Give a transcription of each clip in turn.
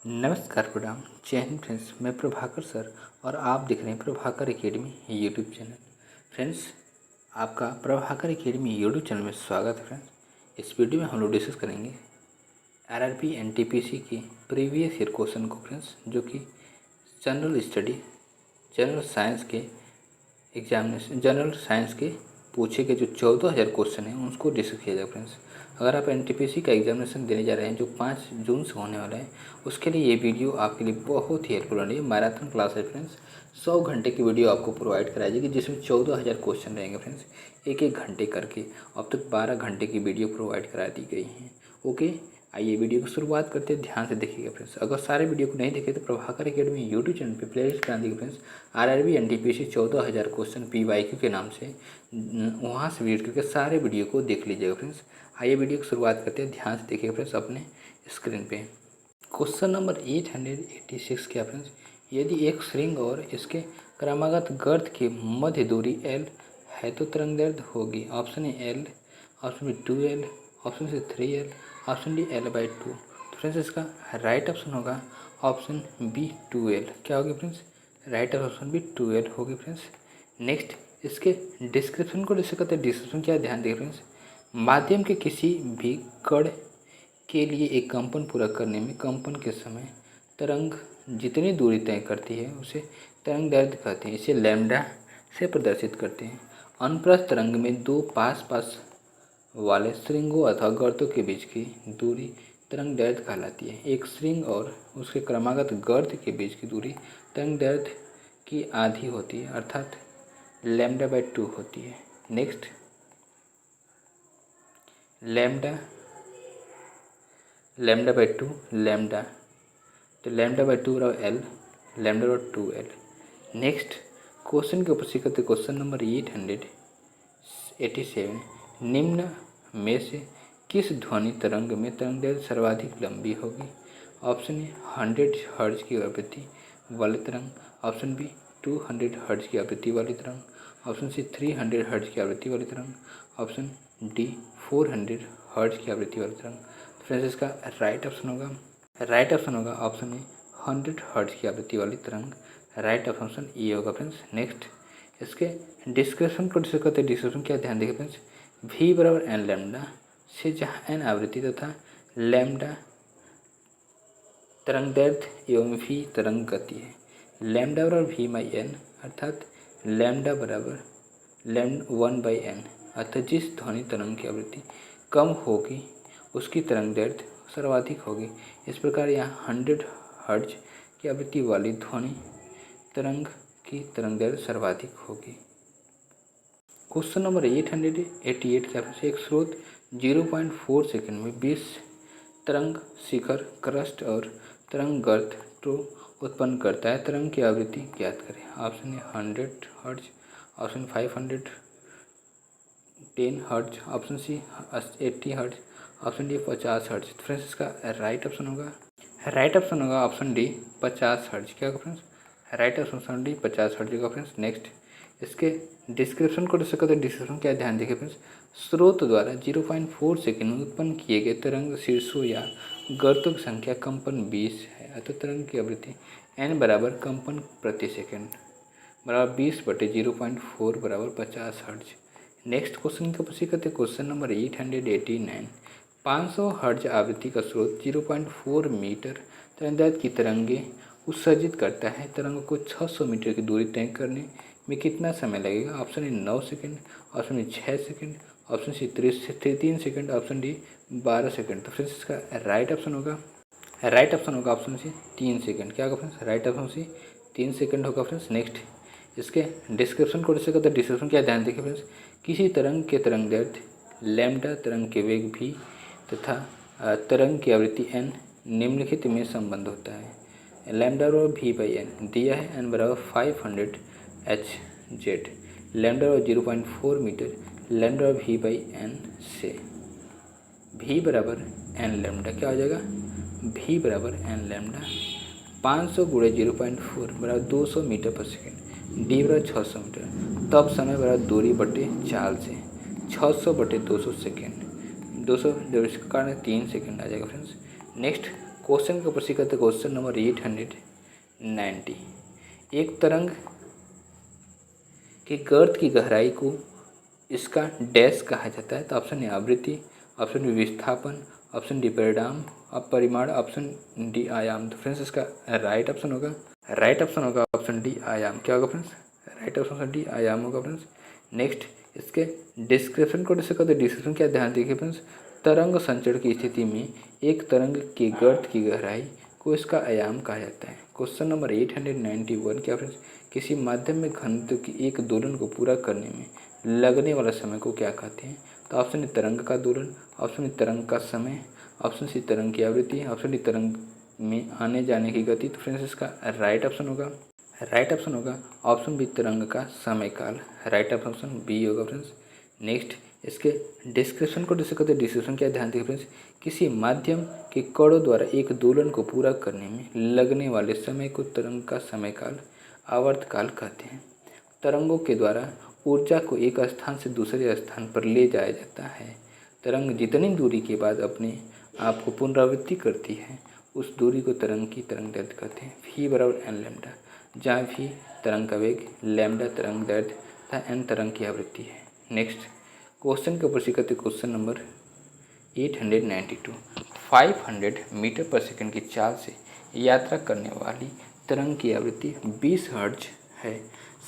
नमस्कार प्रणाम जय हिंद फ्रेंड्स। मैं प्रभाकर सर और आप देख रहे हैं Prabhakar academy YouTube channel. Friends, आपका प्रभाकर एकेडमी यूट्यूब चैनल में स्वागत है। फ्रेंड्स, इस वीडियो में हम लोग डिस्कस करेंगे आरआरबी एनटीपीसी के प्रीवियस ईयर क्वेश्चन को। फ्रेंड्स, जो कि जनरल स्टडी जनरल साइंस के एग्जामिनेशन जनरल साइंस के पूछे गए जो 14,000 क्वेश्चन हैं उसको डिस्कस किया जाएगा। फ्रेंड्स, अगर आप एनटीपीसी का एग्जामिनेशन देने जा रहे हैं जो 5 जून से होने वाला है, उसके लिए ये वीडियो आपके लिए बहुत ही हेल्पफुल होने वाली है। मैराथन क्लास है फ्रेंड्स, 100 घंटे की वीडियो आपको प्रोवाइड कराई जाएगी जिसमें 14,000 क्वेश्चन रहेंगे। फ्रेंड्स, एक एक घंटे करके अब तक 12 घंटे की वीडियो प्रोवाइड करा दी गई हैं। ओके, आइए वीडियो की शुरुआत करते हैं। ध्यान से देखिएगा फ्रेंड्स। अगर सारे वीडियो को नहीं देखे तो प्रभाकर एकेडमी यूट्यूब चैनल पे प्लेलिस्ट बना दीजिए friends. RRB NTPC 14,000 question PYQ के नाम से, वहाँ से वीडियो करके सारे वीडियो को देख लीजिएगा फ्रेंड्स। आइए वीडियो की शुरुआत करते हैं। ध्यान से देखिएगा फ्रेंड्स अपने स्क्रीन पे। क्वेश्चन नंबर 886 क्या फ्रेंड्स, यदि एक श्रृंग और इसके क्रमागत गर्त की मध्य दूरी L है तो तरंग दैर्ध्य होगी। Option A L, option B 2L, option C 3L, option D L/2। तो फ्रेंड्स, इसका राइट ऑप्शन होगा ऑप्शन बी 2L। क्या होगी friends? Right option B 2L होगी फ्रेंड्स। नेक्स्ट, इसके डिस्क्रिप्शन को डिस्कस करते हैं। डिस्क्रिप्शन क्या है, ध्यान दें फ्रेंड्स। माध्यम के किसी भी कण के लिए एक कंपन पूरा करने में कंपन के समय तरंग जितनी दूरी तय करती है उसे तरंग दैर्ध्य कहते हैं। इसे लैम्डा से प्रदर्शित करते हैं। अनुप्रस्थ तरंग में दो पास पास वाले श्रृंगों अथवा गर्तों के बीच की दूरी तरंग दैर्ध्य कहलाती है। एक श्रृंग और उसके क्रमागत गर्त के बीच की दूरी तरंग दैर्ध्य की आधी होती है, अर्थात λ/2 होती है। नेक्स्ट, λ/2 लैम्डा, तो λ/2 बराबर L, λ/2L। नेक्स्ट, क्वेश्चन के ऊपर सीखते क्वेश्चन नंबर 887, निम्न में से किस ध्वनि तरंग में तरंग दैर्ध्य सर्वाधिक लंबी होगी। ऑप्शन ए 100 हर्ट्ज की आवृत्ति वाली तरंग, ऑप्शन बी 200 हर्ट्ज की आवृत्ति वाली तरंग, ऑप्शन सी 300 हर्ट्ज की आवृत्ति वाली तरंग, ऑप्शन डी 400 हर्ट्ज की आवृत्ति वाली तरंग। फ्रेंड्स, इसका राइट ऑप्शन होगा ऑप्शन ए 100 हर्ट्ज की आवृत्ति वाली तरंग। राइट ऑप्शन ए होगा फ्रेंड्स। नेक्स्ट, इसके डिस्क्रिप्शन को डिस्कस करते हैं। डिस्क्रिप्शन क्या, ध्यान देखिए फ्रेंड्स। V बराबर एन लैम्डा से जहाँ एन आवृत्ति तथा लैम्डा तरंग दैर्ध्य एवं V तरंग गति है। लैम्डा बराबर V/n, अर्थात लैम्डा बराबर 1/n, अर्थात जिस ध्वनि तरंग की आवृत्ति कम होगी उसकी तरंग दैर्ध्य सर्वाधिक होगी। इस प्रकार यहाँ 100 हर्ट्ज की आवृत्ति वाली ध्वनि तरंग की तरंग दैर्ध्य सर्वाधिक होगी। क्वेश्चन नंबर 888 क्या है, एक स्रोत 0.4 सेकंड में 20 तरंग शिखर, क्रस्ट और तरंग गर्त उत्पन्न करता है। तरंग की आवृत्ति ज्ञात करें। Option A 100 hertz, option 510 hertz, option C 80 hertz, option D 50 hertz. Friends, इसका राइट ऑप्शन होगा ऑप्शन डी 50 हर्ट्ज। क्या होगा friends? Right option D 50 hertz होगा फ्रेंड्स। नेक्स्ट, इसके डिस्क्रिप्शन को डिस्कस करते हैं। डिस्क्रिप्शन क्या, ध्यान देखिए फ्रेंड्स। स्रोत द्वारा 0.4 सेकंड में उत्पन्न किए गए तरंग शीर्षों या गर्तों की संख्या कंपन 20 है, अतः तरंग की आवृत्ति n बराबर कंपन प्रति सेकंड बराबर 20/0.4 बराबर 50 हर्ट्ज। नेक्स्ट क्वेश्चन के ऊपर करते हैं। क्वेश्चन नंबर 889, 500 हर्ट्ज आवृत्ति का स्रोत 0.4 मीटर तरंगदैर्ध्य की तरंगें उत्सर्जित करता है। तरंगों को 600 मीटर की दूरी तय करने में कितना समय लगेगा। Option A 9 second, option B 6 second, option C 3 second, option D 12 second. तो फ्रेंड्स, इसका राइट ऑप्शन होगा ऑप्शन सी 3 सेकंड। क्या होगा friends? Right option C 3 second होगा फ्रेंड्स। नेक्स्ट, इसके डिस्क्रिप्शन को डिस्कस करते हैं। डिस्क्रिप्शन क्या, ध्यान देखिए फ्रेंड्स। किसी तरंग के तरंग दैर्ध्य लैम्डा, तरंग के वेग v तथा तरंग की आवृत्ति n निम्नलिखित में संबंध होता है। लैम्डा बराबर V/n दिया है, n बराबर 500 Hz, लैम्डा बराबर 0.4 मीटर, लैम्डा बराबर V/n से V बराबर n लैम्डा। क्या हो जाएगा? V बराबर n लैम्डा 500 गुणे 0.4 बराबर 200 मीटर पर सेकेंड, D बराबर 600 मीटर। तब समय बराबर दूरी बटे चाल से 600/200 सेकेंड, 200 जब इसका कारण 3 सेकेंड आ जाएगा फ्रेंड्स। नेक्स्ट क्वेश्चन का प्रश्न करते क्वेश्चन नंबर 890। एक तरंग के गर्त की गहराई को इसका डैश कहा जाता है। तो ऑप्शन ए आवृत्ति, ऑप्शन बी विस्थापन, ऑप्शन डी परिणाम, अब परिमाण, ऑप्शन डी आयाम। तो फ्रेंड्स इसका राइट ऑप्शन होगा ऑप्शन डी आयाम। क्या होगा फ्रेंड्स? राइट ऑप्शन डी आयाम होगा फ्रेंड्स। नेक्स्ट इसके डिस्क्रिप्शन को डिस्कस करते। डिस्क्रिप्शन क्या ध्यान देखिए फ्रेंड्स, तरंग संचरण की स्थिति में एक तरंग के गर्त की गहराई को इसका आयाम कहा जाता है। क्वेश्चन नंबर 891 क्या फ्रेंड्स, किसी माध्यम में घनत्व की एक दोलन को पूरा करने में लगने वाला समय को क्या कहते हैं? तो ऑप्शन ए तरंग का दोलन, ऑप्शन बी तरंग का समय, ऑप्शन सी तरंग की आवृत्ति, ऑप्शन डी तरंग में आने जाने की गति। तो फ्रेंड्स इसका राइट ऑप्शन होगा ऑप्शन बी तरंग का समय काल। राइट ऑप्शन बी होगा फ्रेंड्स। नेक्स्ट इसके डिस्क्रिप्शन को डिस्कस करते। डिस्क्रिप्शन क्या ध्यान देखिए फ्रेंड्स, किसी माध्यम के कणों द्वारा एक दोलन को पूरा करने में लगने वाले समय को तरंग का समय काल, आवर्तकाल कहते हैं। तरंगों के द्वारा ऊर्जा को एक स्थान से दूसरे स्थान पर ले जाया जाता है। तरंग जितनी दूरी के बाद अपने आप को पुनरावृत्ति करती है उस दूरी को तरंग की तरंगदैर्घ्य कहते हैं। v बराबर एन लैम्डा, जहाँ v तरंग का वेग, लैम्डा तरंग दैर्घ्य तथा एन तरंग की आवृत्ति है। नेक्स्ट क्वेश्चन का प्रश्न करते क्वेश्चन नंबर 892। 500 मीटर पर सेकंड की चाल से यात्रा करने वाली तरंग की आवृत्ति 20 हर्ट्ज है।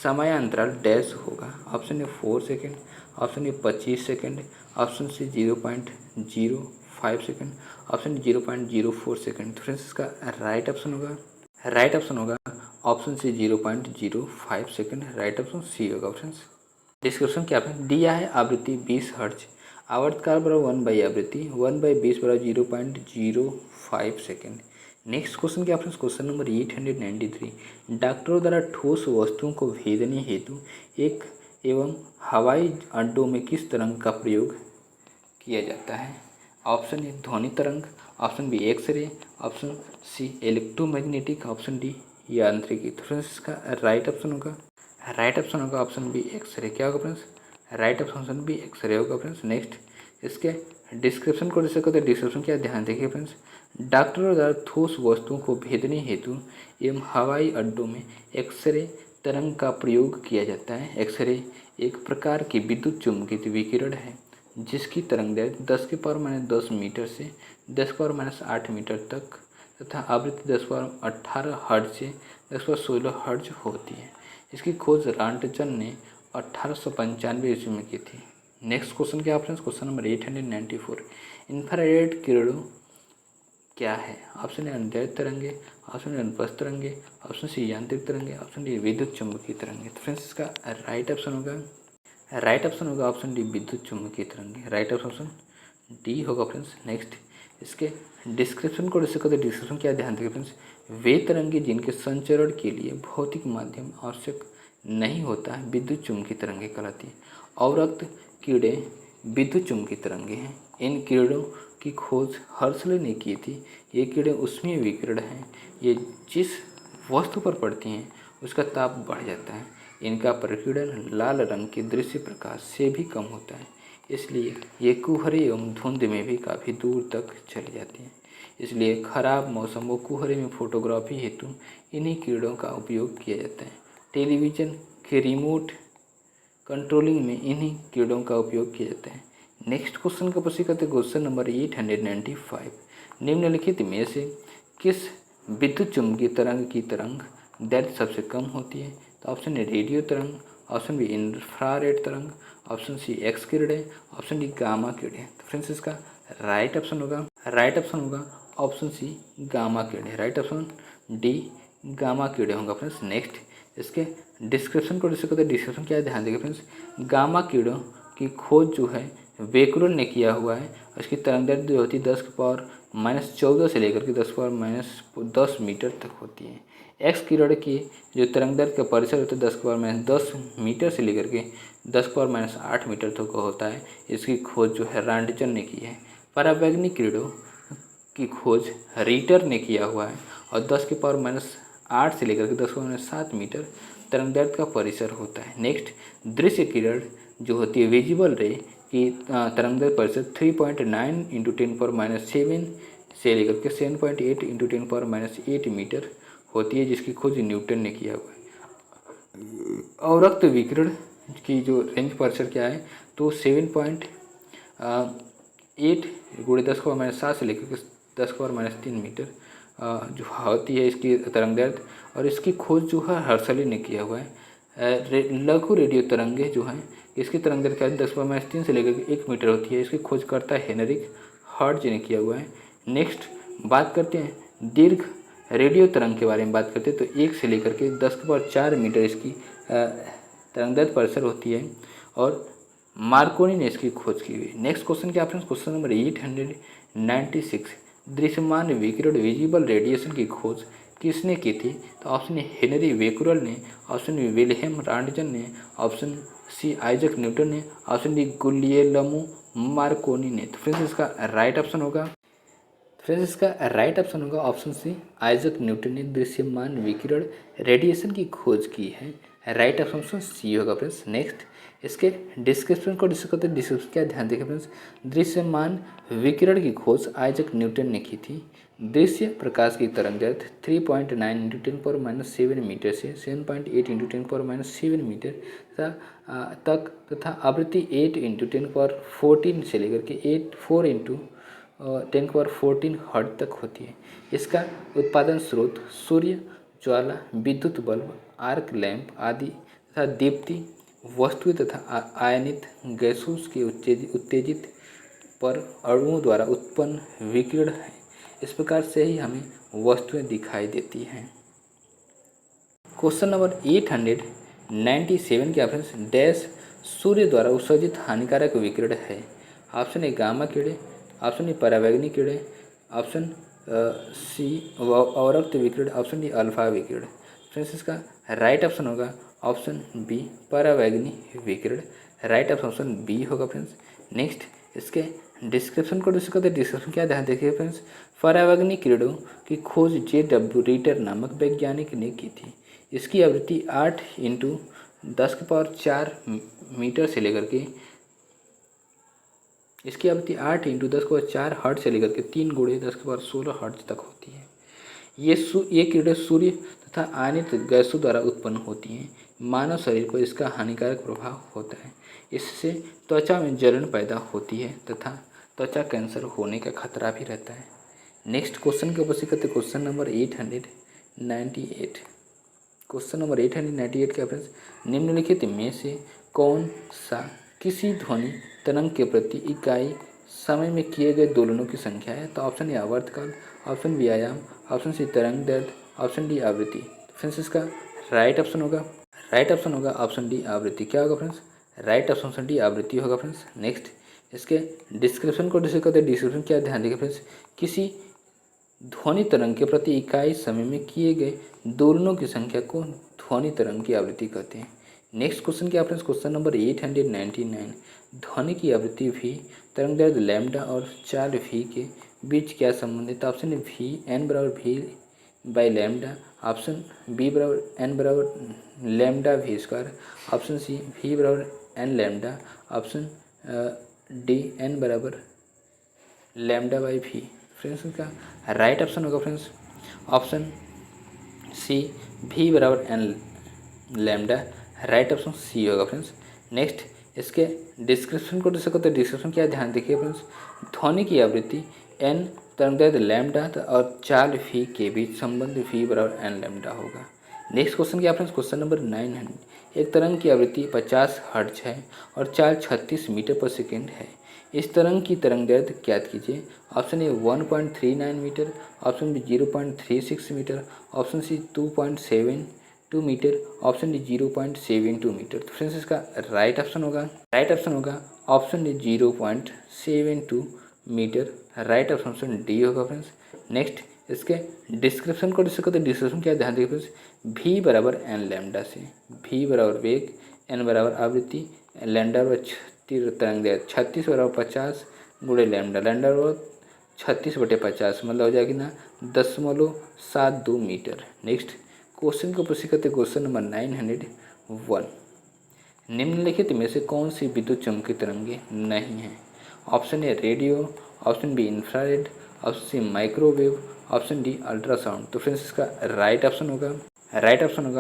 समयांतराल डैश होगा। Option A 4 second, option A 25 second, option C 0.05 second, option D 0.04 second. तो फ्रेंड्स इसका राइट ऑप्शन होगा option C 0.05 second. Right option C होगा फ्रेंड्स। डिस्क्रिप्शन क्या है दिया है, आवृत्ति 20 हर्ट्ज, आवर्तकाल बराबर 1/आवृत्ति, 1/20 बराबर 0.05 सेकेंड। नेक्स्ट क्वेश्चन क्या फ्रेंड्स, क्वेश्चन नंबर 893। डॉक्टरों द्वारा ठोस वस्तुओं को भेदने हेतु एक एवं हवाई अड्डों में किस तरंग का प्रयोग किया जाता है? ऑप्शन ए ध्वनि तरंग, option B X-ray, option C electromagnetic, option D यांत्रिकी। तो फ्रेंड्स इसका राइट ऑप्शन होगा ऑप्शन बी एक्सरे। क्या होगा friends? Right option B X-ray होगा फ्रेंड्स। नेक्स्ट इसके डिस्क्रिप्शन को डिस्कस करते हैं। डिस्क्रिप्शन क्या ध्यान देखिए फ्रेंड्स, डॉक्टरों द्वारा ठोस वस्तुओं को भेदने हेतु एवं हवाई अड्डों में एक्सरे तरंग का प्रयोग किया जाता है। एक्सरे एक प्रकार की विद्युत चुम्बकीय विकिरण है जिसकी तरंगदैर्घ्य 10⁻10 मीटर से 10⁻8 मीटर तक तथा आवृत्ति 10⁻18 हर्ट्ज से 10⁻16 हर्ट्ज होती है। इसकी खोज रॉन्टजन ने 1895 ईस्वी में की थी। नेक्स्ट क्वेश्चन क्या फ्रेंड्स, क्वेश्चन नंबर 894। इंफ्रारेड किरणों क्या है? ऑप्शन ए अनुदैर्घ्य तरंगे, ऑप्शन ए अनुप्रस्थ तरंगे, ऑप्शन सी यांत्रिक तरंगे, ऑप्शन डी विद्युत चुम्बकीय तरंगे। तो फ्रेंड्स इसका राइट ऑप्शन होगा ऑप्शन डी विद्युत चुम्बकीय तरंगे। राइट ऑप्शन डी होगा फ्रेंड्स। नेक्स्ट इसके डिस्क्रिप्शन को डिस्कस करते। डिस्क्रिप्शन क्या ध्यान देंगे फ्रेंड्स, वे तरंगे जिनके संचरण के लिए भौतिक माध्यम आवश्यक नहीं होता है विद्युत चुम्बकीय तरंगे कहलाती है। अवरक्त कीड़े विद्युत चुम्बकीय तरंगे हैं। इन कीड़ों की खोज हर्शले ने की थी। ये कीड़े ऊष्मीय विकिरण हैं। ये जिस वस्तु पर पड़ती हैं उसका ताप बढ़ जाता है। इनका प्रकीर्णन लाल रंग के दृश्य प्रकाश से भी कम होता है, इसलिए ये कुहरे एवं धुंध में भी काफ़ी दूर तक चली जाती हैं। इसलिए खराब मौसम व कुहरे में फोटोग्राफी हेतु इन्हीं कीड़ों का उपयोग किया जाता है। टेलीविज़न के रिमोट कंट्रोलिंग में इन्हीं कीड़ों का उपयोग किया जाता है। नेक्स्ट क्वेश्चन का प्रश्न करते क्वेश्चन नंबर 895। निम्नलिखित में से किस विद्युत चुम्बकीय तरंग की तरंग दैर्घ्य सबसे कम होती है? तो ऑप्शन ए रेडियो तरंग, ऑप्शन बी इंफ्रारेड तरंग, ऑप्शन सी एक्स किरणें, ऑप्शन डी गामा किरणें। तो फ्रेंड्स इसका राइट ऑप्शन होगा ऑप्शन सी गामा किरणें। राइट ऑप्शन डी गामा किरणें होगा फ्रेंड्स। नेक्स्ट इसके डिस्क्रिप्शन को डिस्कस करते हैं। डिस्क्रिप्शन क्या है ध्यान देंगे फ्रेंड्स, गामा किरणों की खोज जो है बेकुलर ने किया हुआ है। इसकी तरंगदैर्घ्य जो होती है 10⁻14 से लेकर के 10⁻10 मीटर तक होती है। एक्स किरण की जो तरंगदैर्घ्य का परिसर होता है 10⁻10 मीटर से लेकर के 10⁻8 मीटर तक होता है। इसकी खोज जो है रॉन्टजन ने की है। परावैंगनिक किरणों की खोज रीटर ने किया हुआ है और 10⁻8 से लेकर के 10⁻7 मीटर तरंगदैर्घ्य का परिसर होता है। नेक्स्ट दृश्य किरण जो होती है विजिबल रे की तरंगदैर्घ्य परिसर 3.9 × 10⁻7 से लेकर के 7.8 इंटू 10⁻⁸ मीटर होती है, जिसकी खोज न्यूटन ने किया हुआ है। अवरक्त विकिरण की जो रेंज पर्चर क्या है, तो 7.8 गुणे 10⁻7 से लेकर के 10⁻3 मीटर जो होती है इसकी तरंगदैर्घ्य, और इसकी खोज जो है हर्शली ने किया हुआ है। लघु रेडियो तरंगे जो हैं इसकी तरंगदैर्घ्य क्या है, 10⁻3 से लेकर के 1 मीटर होती है। इसकी खोज करता है हेनरिक हर्ट्ज ने किया हुआ है। नेक्स्ट बात करते हैं दीर्घ रेडियो तरंग के बारे में बात करते हैं, तो 1 से लेकर के 10⁻4 मीटर इसकी तरंगदैर्घ्य पर्सर होती है, और मार्कोनी ने इसकी खोज की हुई। नेक्स्ट क्वेश्चन क्या फ्रेंड्स, क्वेश्चन नंबर 896, दृश्यमान विकिरण विजिबल रेडिएशन की खोज किसने की थी? तो ऑप्शन ए हेनरी बेकुरल ने, ऑप्शन बी विल्हेम रॉन्टजन ने, ऑप्शन सी आइजक न्यूटन ने, ऑप्शन डी गुलियेल्मो मार्कोनी ने। तो फ्रेंड्स इसका राइट ऑप्शन होगा ऑप्शन सी आइजक न्यूटन ने दृश्यमान विकिरण रेडिएशन की खोज की है। राइट ऑप्शन सी होगा फ्रेंड्स। नेक्स्ट इसके डिस्क्रिप्शन को डिस्कस करते हैं। डिस्क्रिप्शन क्या ध्यान देखें फ्रेंड्स, दृश्यमान विकिरण की खोज आइजक न्यूटन ने की थी। दृश्य प्रकाश की तरंगदैर्घ्य 3.9 इंटू 10⁻7 मीटर से 7.8 इंटू 10⁻7 मीटर तक तथा आवृत्ति 8 इंटू 10⁻14 से लेकर के 4 इंटू 10⁻14 हर्ट्ज तक होती है। इसका उत्पादन स्रोत सूर्य, ज्वाला, विद्युत बल्ब, आर्क लैंप आदि तथा दीप्ति वस्तुएं तथा आयनित गैसों के उत्तेजित पर अणुओं द्वारा उत्पन्न विकिरण है। इस प्रकार से ही हमें वस्तुएं दिखाई देती हैं। क्वेश्चन नंबर 897 के ऑप्शन डैश सूर्य द्वारा उत्सर्जित हानिकारक विकिरण है। ऑप्शन ए गामा किरणें, ऑप्शन ए परावैंगनी किरणें, ऑप्शन सी अवरक्त विकिरण, ऑप्शन डी अल्फा विकिरण। फ्रेंड्स इसका राइट ऑप्शन होगा ऑप्शन बी परावैंगनी विकिरण। राइट ऑप्शन बी होगा फ्रेंड्स। नेक्स्ट इसके डिस्क्रिप्शन को डिस्कस करते हैं। डिस्क्रिप्शन क्या ध्यान देखिए फ्रेंड्स, परावैंगनी किरणों की खोज J.W. रीटर नामक वैज्ञानिक ने की थी। इसकी आवृत्ति 8 इंटू 10⁻4 मीटर से लेकर के इसकी आवृत्ति 8 इंटू 10⁻4 हर्ट्ज से लेकर के 3 गुणे 10⁻16 हर्ट्ज तक होती है। ये किरणें सूर्य तथा आयनित गैसों द्वारा उत्पन्न होती हैं। मानव शरीर को इसका हानिकारक प्रभाव होता है। इससे त्वचा में जलन पैदा होती है तथा त्वचा कैंसर होने का खतरा भी रहता है। नेक्स्ट क्वेश्चन के ऊपर करते क्वेश्चन नंबर 898। क्वेश्चन नंबर 898 के ऑप्शन निम्नलिखित में से कौन सा किसी ध्वनि तरंग के प्रति इकाई समय में किए गए दोलनों की संख्या है? तो ऑप्शन ए आवर्तकाल, ऑप्शन बी आयाम, ऑप्शन सी तरंगदैर्घ्य, ऑप्शन डी आवृत्ति। फ्रेंड्स इसका राइट ऑप्शन होगा ऑप्शन डी आवृत्ति। क्या होगा फ्रेंड्स? राइट ऑप्शन डी आवृत्ति होगा फ्रेंड्स। नेक्स्ट इसके डिस्क्रिप्शन को डिस्कस करते हैं। डिस्क्रिप्शन क्या ध्यान देंगे फ्रेंड्स, किसी ध्वनि तरंग के प्रति इकाई समय में किए गए दोलनों की संख्या को ध्वनि तरंग की आवृत्ति कहते हैं। नेक्स्ट क्वेश्चन क्या फ्रेंड्स, क्वेश्चन नंबर 899, ध्वनि की आवृत्ति भी तरंगदैर्घ्य लैम्डा और चाल भी के बीच क्या संबंध है? तो ऑप्शन ए वी एन बराबर V by lambda, option B बराबर एन बराबर lambda V square, option C V बराबर N lambda, option D N बराबर लैम्डा बाई वी। फ्रेंड्स इसका राइट ऑप्शन होगा फ्रेंड्स ऑप्शन सी वी बराबर N lambda. Right option C होगा friends. Next इसके description को डिस्कस करते हैं। डिस्क्रिप्शन क्या ध्यान देखिए फ्रेंड्स, ध्वनि की आवृत्ति एन तरंगदैर्घ्य लैम्डा और चाल वी के बीच संबंध वी बराबर एन लैम्डा होगा। नेक्स्ट क्वेश्चन क्या फ्रेंड्स, क्वेश्चन नंबर 900, एक तरंग की आवृत्ति 50 हर्ट्ज है और चाल 36 मीटर पर सेकेंड है। इस तरंग की तरंगदैर्घ्य ज्ञात कीजिए। Option A 1.39 metre, option B 0.36 metre, option C 2.72 metre, option D 0.72 metre. तो फ्रेंड्स इसका राइट ऑप्शन होगा option D 0.72 metre. Right option D होगा फ्रेंड्स। नेक्स्ट इसके डिस्क्रिप्शन को डिस्कस करते हैं। डिस्क्रिप्शन क्या ध्यान देखिए फ्रेंड्स, भी बराबर एन लैम्डा से, भी बराबर वेग, एन बराबर आवृत्ति, लैम्डा बराबर तरंगदैर्घ्य 36 बराबर 50 गुणे लैम्डा, लैम्डा बराबर 36/50 मतलब हो जाएगी ना 0.72 मीटर। नेक्स्ट क्वेश्चन को प्रोसीड करते क्वेश्चन नंबर 901, निम्नलिखित में से कौन सी विद्युत चुम्बकीय तरंगे नहीं हैं? Option A radio, option B infrared, option C microwave, option D ultrasound. तो फ्रेंड्स इसका राइट ऑप्शन होगा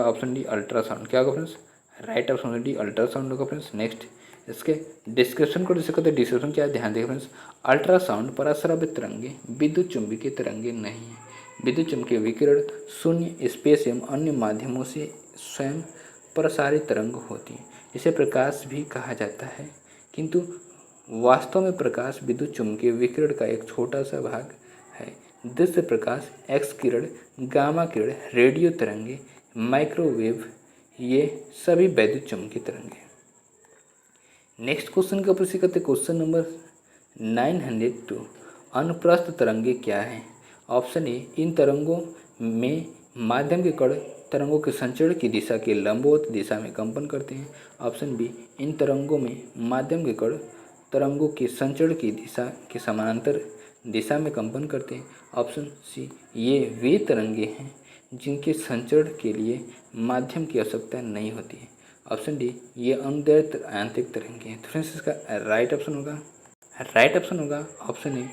ऑप्शन डी अल्ट्रासाउंड। क्या होगा friends? Right option D ultrasound होगा फ्रेंड्स। नेक्स्ट इसके डिस्क्रिप्शन को डिस्कस करते हैं। डिस्क्रिप्शन क्या है, ध्यान दें फ्रेंड्स। अल्ट्रासाउंड पराश्रव्य तरंगे विद्युत चुंबकीय तरंगे नहीं है। विद्युत चुम्बकीय विकिरण शून्य, स्पेस एवं अन्य माध्यमों से स्वयं प्रसारित तरंग होती है। इसे प्रकाश भी कहा जाता है, किंतु वास्तव में प्रकाश विद्युत चुम्बकीय विकिरण का एक छोटा सा भाग है। दृश्य प्रकाश, एक्स किरण, गामा किरण, रेडियो तरंगे, माइक्रोवेव, ये सभी वैद्युत चुम्बकीय तरंगे। नेक्स्ट क्वेश्चन का प्रश्न करते क्वेश्चन नंबर 902। अनुप्रस्थ तरंगे क्या हैं? ऑप्शन ए, इन तरंगों में माध्यम के कण तरंगों के संचरण की दिशा के लंबवत दिशा में कंपन करते हैं। ऑप्शन बी, इन तरंगों में माध्यम के कण तरंगों के संचरण की दिशा के समानांतर दिशा में कंपन करते हैं। ऑप्शन सी, ये वे तरंगे हैं जिनके संचरण के लिए माध्यम की आवश्यकता नहीं होती है। ऑप्शन डी, ये अनुदैर्ध्य आंतरिक तरंगे हैं। तो फ्रेंड्स इसका राइट ऑप्शन होगा ऑप्शन ए,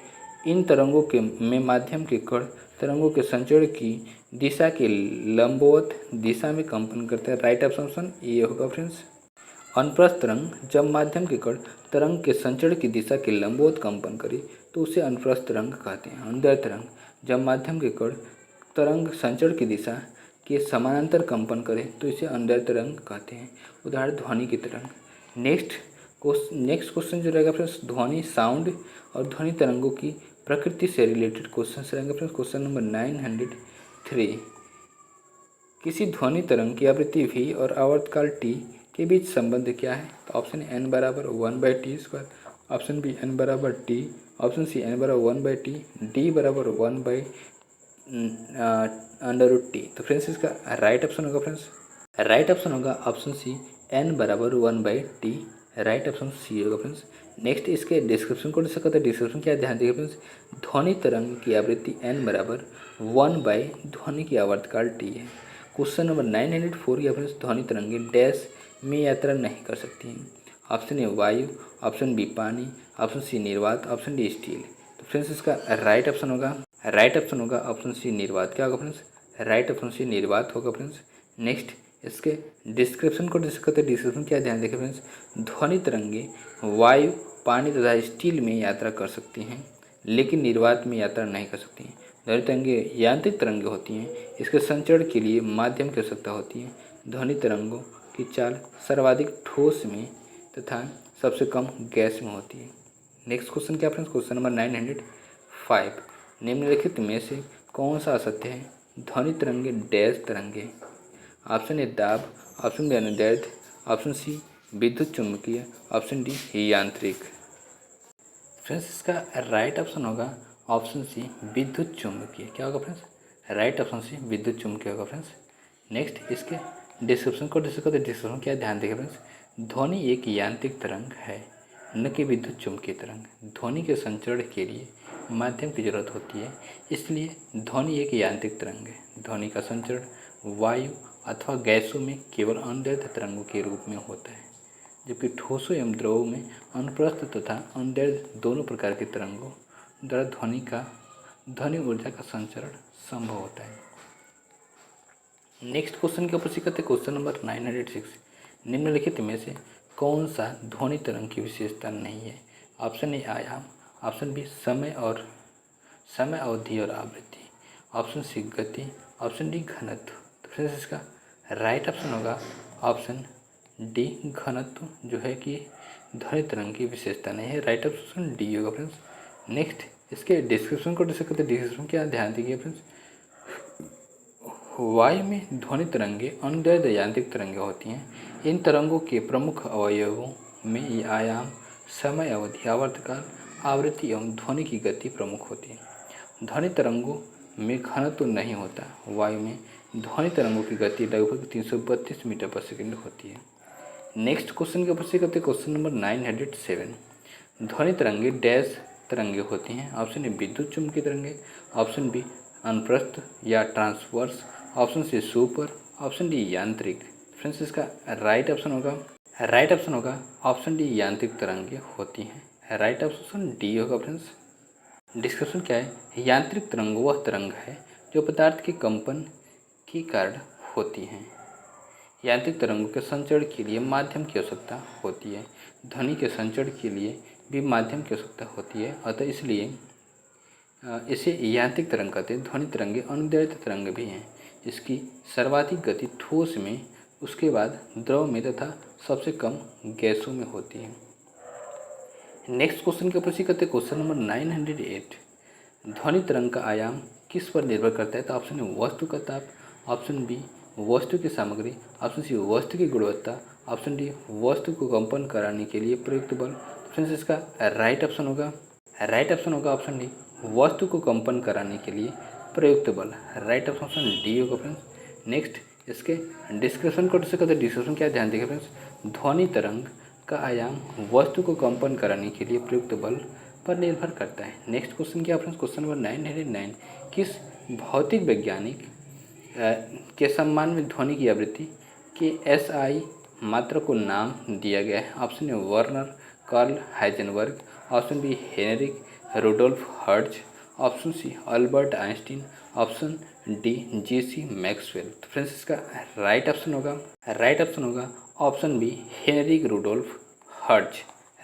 इन तरंगों के में माध्यम के कण तरंगों के संचरण की दिशा के लंबवत दिशा में कंपन करते हैं। राइट ऑप्शन ए होगा फ्रेंड्स। अनुप्रस्थ तरंग जब माध्यम के कण तरंग के संचरण की दिशा के लंबवत कंपन करे तो उसे अनुप्रस्थ तरंग कहते हैं। अनुदैर्ध्य तरंग जब माध्यम के कण तरंग संचरण की दिशा के समानांतर कंपन करे तो इसे अनुदैर्ध्य तरंग कहते हैं। उदाहरण ध्वनि की तरंग। नेक्स्ट क्वेश्चन जो रहेगा फ्रेंड्स, ध्वनि, साउंड और ध्वनि तरंगों की प्रकृति से रिलेटेड क्वेश्चन रहेंगे फ्रेंड्स। Question number 903। किसी ध्वनि तरंग की आवृत्ति v और आवर्तकाल t के बीच संबंध क्या है? तो ऑप्शन ए n बराबर 1/t², ऑप्शन बी n बराबर t, ऑप्शन सी n बराबर 1/t, डी बराबर 1/√t। तो फ्रेंड्स इसका राइट ऑप्शन होगा ऑप्शन सी n बराबर 1/t। राइट ऑप्शन सी होगा फ्रेंड्स। नेक्स्ट इसके डिस्क्रिप्शन को डिस्कस करते हैं। डिस्क्रिप्शन क्या है, ध्यान देखिए फ्रेंड्स। ध्वनि तरंग की आवृत्ति n बराबर 1 ध्वनि की आवर्तकाल t है। क्वेश्चन नंबर 904 या फ्रेंड्स, ध्वनि तरंगे डैश में यात्रा नहीं कर सकती हैं। ऑप्शन ए वायु, ऑप्शन बी पानी, ऑप्शन सी निर्वात, ऑप्शन डी स्टील। तो फ्रेंड्स इसका राइट ऑप्शन होगा ऑप्शन सी निर्वात। क्या होगा फ्रेंड्स? राइट ऑप्शन सी निर्वात होगा फ्रेंड्स। नेक्स्ट इसके डिस्क्रिप्शन को डिस्कस करते हैं। डिस्क्रिप्शन क्या ध्यान देखें फ्रेंड्स। ध्वनि तरंगे वायु, पानी तथा स्टील में यात्रा कर सकती हैं, लेकिन निर्वात में यात्रा नहीं कर सकती हैं। ध्वनि तरंगे यांत्रिक तरंगे होती हैं। इसके संचरण के लिए माध्यम की आवश्यकता होती है। ध्वनि तरंगों की चाल सर्वाधिक ठोस में तथा सबसे कम गैस में होती है। नेक्स्ट क्वेश्चन क्या फ्रेंड्स, क्वेश्चन नंबर 905। निम्नलिखित में से कौन सा असत्य है? ध्वनि तरंगे डैश तरंगे। ऑप्शन ए दाब, ऑप्शन बी अनुदैर्ध्य, ऑप्शन सी विद्युत चुम्बकीय, ऑप्शन डी यांत्रिक। फ्रेंड्स इसका राइट ऑप्शन होगा ऑप्शन सी विद्युत चुम्बकीय। क्या होगा फ्रेंड्स? राइट ऑप्शन सी विद्युत चुम्बकीय होगा फ्रेंड्स। नेक्स्ट इसके डिस्क्रिप्शन को डिस्कस करते हैं। डिस्क्रिप्शन क्या है, ध्यान देखें फ्रेंड्स। ध्वनि एक यांत्रिक तरंग है, न कि विद्युत चुम्बकीय तरंग। ध्वनि के संचरण के लिए माध्यम की जरूरत होती है, इसलिए ध्वनि एक यांत्रिक तरंग है। ध्वनि का संचरण वायु अथवा गैसों में केवल अनुदैर्ध्य तरंगों के रूप में होता है, जबकि ठोसों एवं द्रवों में अनुप्रस्थ तथा अनुदैर्ध्य दोनों प्रकार के तरंगों द्वारा ध्वनि ऊर्जा का संचरण संभव होता है। नेक्स्ट क्वेश्चन के ऊपर सीखते क्वेश्चन नंबर 906। निम्नलिखित में से कौन सा ध्वनि तरंग की विशेषता नहीं है? ऑप्शन ए आयाम, ऑप्शन बी समय अवधि और आवृत्ति, ऑप्शन सी गति, ऑप्शन डी घनत्व। तो फ्रेंड्स इसका राइट ऑप्शन होगा ऑप्शन डी घनत्व, जो है कि ध्वनि तरंग की विशेषता नहीं है। राइट ऑप्शन डी होगा फ्रेंड्स। नेक्स्ट इसके डिस्क्रिप्शन को डिस्कस करते हैं। डिस्क्रिप्शन क्या ध्यान दीजिए फ्रेंड्स। वायु में ध्वनि तरंगे अनुदैर्ध्य यांत्रिक तरंगे होती हैं। इन तरंगों के प्रमुख अवयवों में ये आयाम, समय अवधि, आवर्तकाल, आवृत्ति एवं ध्वनि की गति प्रमुख होती है। ध्वनि तरंगों में घनत्व नहीं होता। वायु में ध्वनि तरंगों की गति लगभग 332 मीटर पर सेकंड होती है। नेक्स्ट क्वेश्चन के ऊपर से करते क्वेश्चन नंबर 907। ध्वनि तरंगे डैश तरंगे होती हैं। ऑप्शन ए विद्युत चुम्बकीय तरंगे, ऑप्शन बी अनुप्रस्थ या transverse, option C super, option D यांत्रिक। फ्रेंड्स इसका राइट ऑप्शन होगा ऑप्शन डी यांत्रिक तरंगे होती हैं। राइट ऑप्शन डी होगा फ्रेंड्स। डिस्क्रिप्शन क्या है? यांत्रिक तरंग वह तरंग है जो पदार्थ के कंपन के कारण होती हैं। यांत्रिक तरंगों के संचरण के लिए माध्यम की आवश्यकता होती है। ध्वनि के संचरण के लिए भी माध्यम की आवश्यकता होती है, अतः इसलिए इसे यांत्रिक तरंग कहते हैं। ध्वनि तरंगे अनुदैर्घ्य तरंग भी हैं। इसकी सर्वाधिक गति ठोस में, उसके बाद द्रव में तथा सबसे कम गैसों में होती है। नेक्स्ट क्वेश्चन के ऊपर करते हैं क्वेश्चन नंबर 908। ध्वनि तरंग का आयाम किस पर निर्भर करता है? तो ऑप्शन ए वस्तु का ताप, ऑप्शन बी वस्तु की सामग्री, ऑप्शन सी वस्तु की गुणवत्ता, ऑप्शन डी वस्तु को कंपन कराने के लिए प्रयुक्त बल। फ्रेंड्स इसका राइट ऑप्शन होगा ऑप्शन डी वस्तु को कंपन कराने के लिए प्रयुक्त बल। राइट ऑप्शन डी होगा फ्रेंड्स। नेक्स्ट इसके डिस्क्रिप्शन को डिस्क्रिप्शन क्या ध्यान देगा फ्रेंड्स? ध्वनि तरंग का आयाम वस्तु को कंपन कराने के लिए प्रयुक्त बल पर निर्भर करता है। नेक्स्ट क्वेश्चन क्या फ्रेंड्स? Question number 909। किस भौतिक वैज्ञानिक के सम्मान में ध्वनि की आवृत्ति के SI मात्रा को नाम दिया गया है? Option A Werner Karl Heisenberg, option B Heinrich Rudolf Hertz, option C Albert Einstein, option D JC Maxwell. तो फ्रेंड्स इसका राइट ऑप्शन होगा option B Heinrich Rudolf Hertz.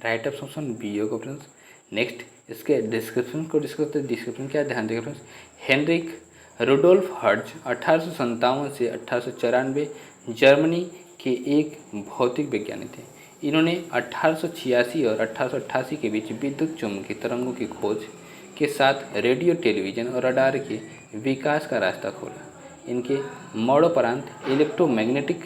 Right option B होगा फ्रेंड्स। नेक्स्ट इसके description को discuss करते हैं। Description क्या ध्यान देगा फ्रेंड्स? हेनरिक रुडोल्फ हर्ट्ज 1857 से 1894 जर्मनी के एक भौतिक वैज्ञानिक थे। इन्होंने 1886 और 1888 के बीच विद्युत चुम्बकीय तरंगों की खोज के साथ रेडियो, टेलीविज़न और रडार के विकास का रास्ता खोला। इनके मरणोपरांत इलेक्ट्रोमैग्नेटिक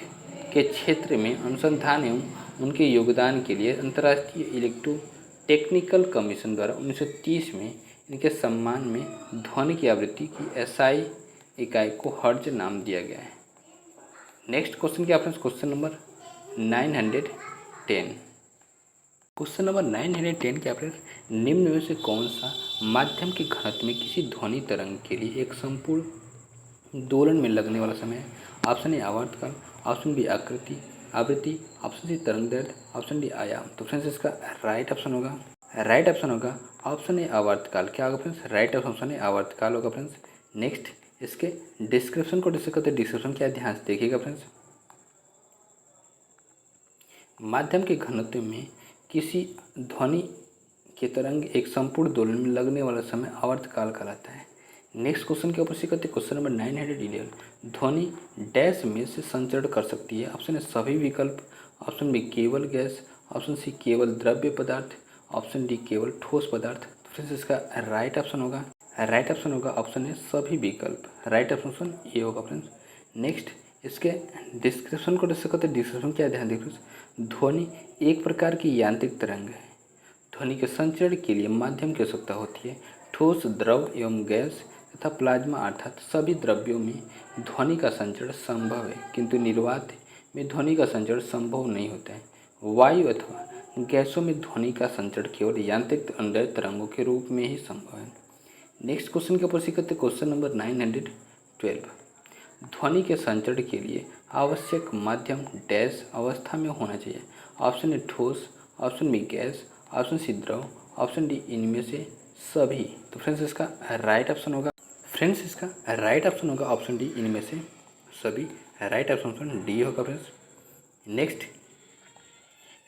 के क्षेत्र में अनुसंधान एवं उनके योगदान के लिए अंतर्राष्ट्रीय इलेक्ट्रो टेक्निकल कमीशन द्वारा 1930 में इनके सम्मान में ध्वनि की आवृत्ति की SI इकाई को हर्ट्ज नाम दिया गया है। नेक्स्ट क्वेश्चन क्या friends? Question number 910। Question number 910 क्या फ्रेंड्स? निम्न में से कौन सा माध्यम के घनत्व में किसी ध्वनि तरंग के लिए एक संपूर्ण दोलन में लगने वाला समय है? ऑप्शन ए आवर्तकाल, ऑप्शन बी आवृत्ति, ऑप्शन सी तरंग दैर्घ्य, ऑप्शन डी आयाम। तो फ्रेंड्स इसका राइट ऑप्शन होगा ऑप्शन ए आवर्तकाल। क्या होगा फ्रेंड्स? राइट ऑप्शन ए आवर्तकाल होगा फ्रेंड्स। नेक्स्ट इसके डिस्क्रिप्शन को डिस्कस करते हैं। डिस्क्रिप्शन क्या ध्यान से देखिएगा फ्रेंड्स। माध्यम के घनत्व में किसी ध्वनि की तरंग एक संपूर्ण दोलन में लगने वाला समय आवर्तकाल कहलाता है। नेक्स्ट क्वेश्चन के ऊपर करते हैं क्वेश्चन नंबर 911। ध्वनि डैश में से संचरण कर सकती है? ऑप्शन ए सभी विकल्प, ऑप्शन बी केवल गैस, ऑप्शन सी केवल द्रव्य पदार्थ, ऑप्शन डी केवल ठोस पदार्थ। तो फ्रेंड्स इसका राइट ऑप्शन होगा ऑप्शन ए सभी विकल्प। राइट ऑप्शन ए होगा फ्रेंड्स। नेक्स्ट इसके डिस्क्रिप्शन को डिस्कस करते हैं। डिस्क्रिप्शन क्या ध्यान देखिए? ध्वनि एक प्रकार की यांत्रिक तरंग है। ध्वनि के संचरण के लिए माध्यम की आवश्यकता होती है। ठोस, द्रव एवं गैस तथा प्लाज्मा अर्थात सभी द्रव्यों में ध्वनि का संचरण संभव है, किंतु निर्वात में ध्वनि का संचरण संभव नहीं होता है। वायु अथवा गैसों में ध्वनि का संचरण केवल यांत्रिक अनुदैर्घ्य तरंगों के रूप में ही संभव है। नेक्स्ट क्वेश्चन के ऊपर करते क्वेश्चन नंबर 912। ध्वनि के संचरण के लिए आवश्यक माध्यम डैश अवस्था में होना चाहिए? ऑप्शन ए ठोस, option B gas, option C द्रव, ऑप्शन डी इनमें से सभी। तो फ्रेंड्स इसका राइट ऑप्शन होगा ऑप्शन डी इनमें से सभी। राइट ऑप्शन डी होगा फ्रेंड्स। नेक्स्ट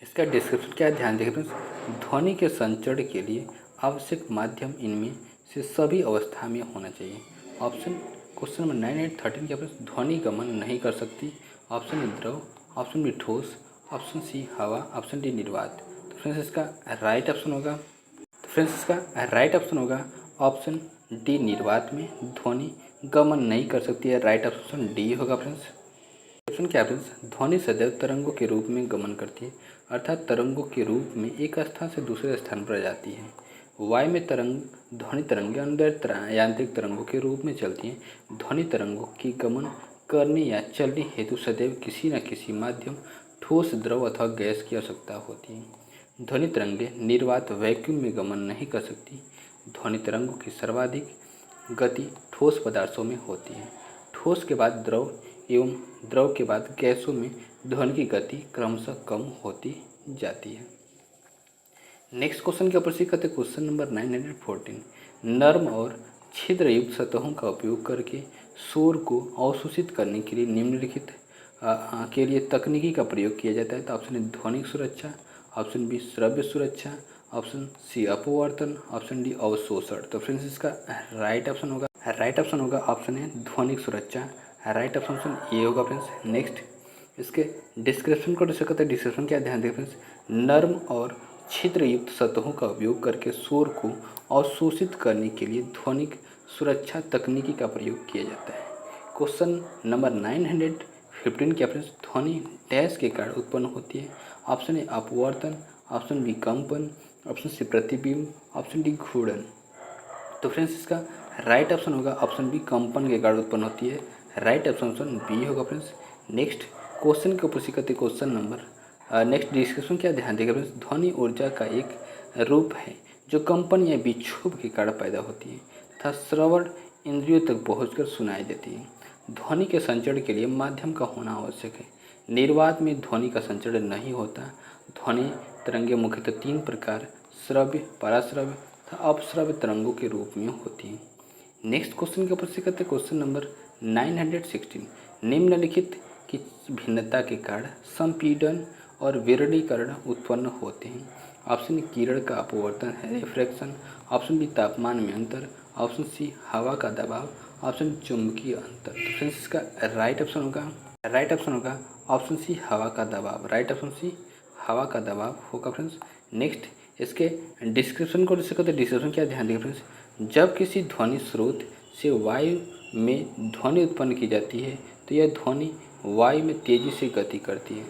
इसका डिस्क्रिप्शन क्या ध्यान देखें फ्रेंड्स? ध्वनि के संचरण के लिए आवश्यक माध्यम इनमें से सभी अवस्था में होना चाहिए। ऑप्शन क्वेश्चन नंबर 913 क्या फ्रेंड्स? ध्वनि गमन नहीं कर सकती। ऑप्शन ए द्रव, ऑप्शन बी ठोस, ऑप्शन सी हवा, ऑप्शन डी निर्वात। तो फ्रेंड्स इसका राइट ऑप्शन होगा ऑप्शन डी निर्वात में ध्वनि गमन नहीं कर सकती है। राइट ऑप्शन डी होगा फ्रेंड्स। ऑप्शन क्या फ्रेंड्स? ध्वनि सदैव तरंगों के रूप में गमन करती है, अर्थात तरंगों के रूप में एक स्थान से दूसरे स्थान पर जाती है। वायु में ध्वनि तरंगें अनुदैर्घ्य यांत्रिक तरंगों के रूप में चलती हैं। ध्वनि तरंगों की गमन करने या चलने हेतु सदैव किसी न किसी माध्यम ठोस, द्रव अथवा गैस की आवश्यकता होती है। ध्वनि तरंगें निर्वात वैक्यूम में गमन नहीं कर सकती। ध्वनि तरंगों की सर्वाधिक गति ठोस पदार्थों में होती है। ठोस के बाद द्रव एवं द्रव के बाद गैसों में ध्वनि की गति क्रमशः कम होती जाती है। नेक्स्ट क्वेश्चन के ऊपर करते क्वेश्चन नंबर 914। नर्म और छिद्रयुक्त सतहों का उपयोग करके शोर को अवशोषित करने के लिए निम्नलिखित के लिए तकनीकी का प्रयोग किया जाता है। तो ऑप्शन ए ध्वनिक सुरक्षा, ऑप्शन बी श्रव्य सुरक्षा, ऑप्शन सी अपवर्तन, ऑप्शन डी अवशोषण। तो फ्रेंड्स इसका राइट ऑप्शन होगा ऑप्शन ए ध्वनिक सुरक्षा। राइट ऑप्शन ए होगा फ्रेंड्स। नेक्स्ट इसके डिस्क्रिप्शन को डिस्क्रिप्शन क्या ध्यान दें फ्रेंड्स, नर्म और छिद्रयुक्त सतहों का उपयोग करके शोर को अवशोषित करने के लिए ध्वनिक सुरक्षा तकनीकी का प्रयोग किया जाता है। क्वेश्चन नंबर 915 क्या फ्रेंड्स, ध्वनि डैश के कारण उत्पन्न होती है। ऑप्शन ए अपवर्तन, ऑप्शन बी कंपन, ऑप्शन सी प्रतिबिंब, ऑप्शन डी घूर्णन। तो फ्रेंड्स इसका राइट ऑप्शन होगा ऑप्शन बी कंपन के कारण उत्पन्न होती है। राइट ऑप्शन बी होगा फ्रेंड्स। नेक्स्ट क्वेश्चन के ऊपर करते क्वेश्चन नंबर नेक्स्ट डिस्कशन क्या ध्यान देगा फ्रेंड्स, ध्वनि ऊर्जा का एक रूप है जो कंपन या विक्षोभ के कारण पैदा होती है तथा श्रवण इंद्रियों तक पहुंचकर सुनाई देती है। ध्वनि के संचरण के लिए माध्यम का होना आवश्यक है। निर्वात में ध्वनि का संचरण नहीं होता। ध्वनि तरंगें मुख्यतः 3 प्रकार श्रव्य, पराश्रव्य तथा अपश्रव्य तरंगों के रूप में होती हैं। नेक्स्ट क्वेश्चन के ऊपर से करते क्वेश्चन नंबर 916, निम्नलिखित की भिन्नता के कारण संपीड़न और विरलीकरण उत्पन्न होते हैं। ऑप्शन किरण का अपवर्तन है रिफ्रैक्शन, ऑप्शन बी तापमान में अंतर, ऑप्शन सी हवा का दबाव, ऑप्शन चुंबकीय अंतर। तो फ्रेंड्स इसका राइट ऑप्शन होगा ऑप्शन सी हवा का दबाव। राइट ऑप्शन सी हवा का दबाव होगा फ्रेंड्स। नेक्स्ट इसके डिस्क्रिप्शन को डिस्क्रिप्शन क्या ध्यान देंगे फ्रेंड्स, जब किसी ध्वनि स्रोत से वायु में ध्वनि उत्पन्न की जाती है तो यह ध्वनि वायु में तेजी से गति करती है,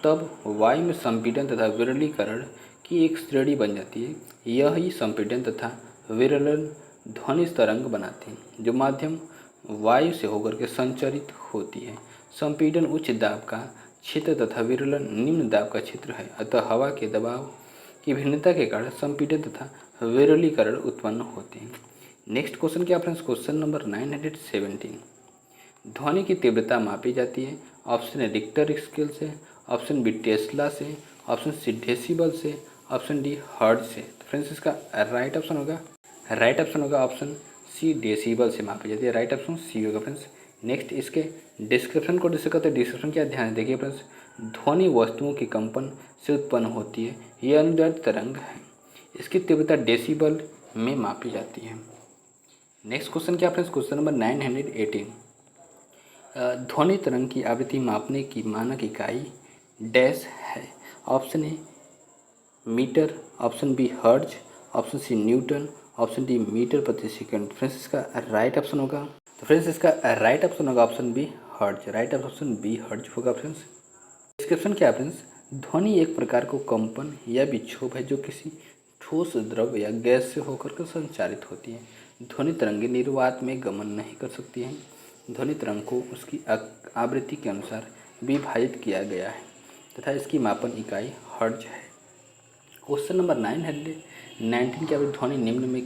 तब वायु में संपीड़न तथा विरलीकरण की एक श्रेणी बन जाती है। यही संपीड़न तथा विरलन ध्वनि तरंग बनाते हैं जो माध्यम वायु से होकर के संचरित होती है। संपीड़न उच्च दाब का क्षेत्र तथा विरलन निम्न दाब का क्षेत्र है, अतः हवा के दबाव की भिन्नता के कारण संपीड़न तथा विरलीकरण उत्पन्न होते हैं। नेक्स्ट क्वेश्चन क्या फ्रेंड्स, क्वेश्चन नंबर 917, ध्वनि की तीव्रता मापी जाती है। ऑप्शन ए रिक्टर स्केल से, ऑप्शन बी टेस्ला से, ऑप्शन सी डेसिबल से, ऑप्शन डी हर्ट्ज से। तो फ्रेंड्स इसका राइट ऑप्शन होगा ऑप्शन सी डेसिबल से मापी जाती है। राइट ऑप्शन सी होगा फ्रेंड्स। नेक्स्ट इसके डिस्क्रिप्शन को डिस्क्रिप्शन क्या ध्यान देखिए फ्रेंड्स, ध्वनि वस्तुओं के कंपन से उत्पन्न होती है, यह अनुदैर्ध्य तरंग है, इसकी तीव्रता डेसिबल में मापी जाती है। नेक्स्ट क्वेश्चन क्या फ्रेंड्स, क्वेश्चन नंबर 918, ध्वनि तरंग की आवृत्ति मापने की मानक इकाई डैश है। Option A metre, option B hertz, option C newton, option D metre प्रति सेकंड। फ्रेंड्स इसका राइट ऑप्शन होगा, तो फ्रेंड्स इसका राइट ऑप्शन होगा option B hertz. Right option B hertz होगा फ्रेंड्स। डिस्क्रिप्शन क्या फ्रेंड्स, ध्वनि एक प्रकार को कंपन या विक्षोभ है जो किसी ठोस द्रव या गैस से होकर के संचारित होती है। ध्वनि तरंगें निर्वात में गमन नहीं कर सकती हैं। ध्वनि तरंग को उसकी आवृत्ति के अनुसार विभाजित किया गया है तथा इसकी मापन इकाई हर्ट्ज है। क्वेश्चन नंबर 919 क्या ध्वनि निम्न में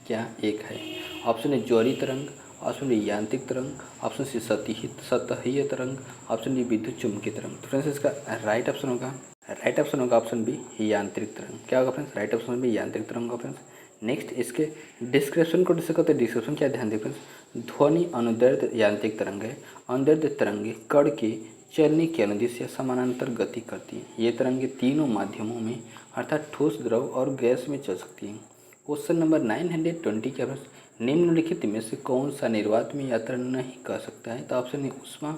क्या एक है। ऑप्शन ए ज्वरी तरंग, ऑप्शन बी यांत्रिक तरंग, ऑप्शन सी सतहीय तरंग, ऑप्शन डी विद्युत चुम्बकीय तरंग। तो फ्रेंड्स इसका राइट ऑप्शन होगा ऑप्शन बी यांत्रिक तरंग। क्या होगा फ्रेंड्स, राइट ऑप्शन बी यांत्रिक तरंग होगा फ्रेंड्स। नेक्स्ट इसके डिस्क्रिप्शन को डिस्क्रिप्शन क्या ध्यान दें फ्रेंड्स, ध्वनि अनुदैर्ध्य यांत्रिक तरंग है। अनुदैर्ध्य तरंगे कण के चलने के अनुदिश या समानांतर गति करती हैं। ये तरंगे तीनों माध्यमों में अर्थात ठोस, द्रव और गैस में चल सकती हैं। क्वेश्चन नंबर 920 क्या फ्रेंड्स, निम्नलिखित में से कौन सा निर्वात में यात्रा नहीं कर सकता है। तो ऑप्शन ए ऊष्मा,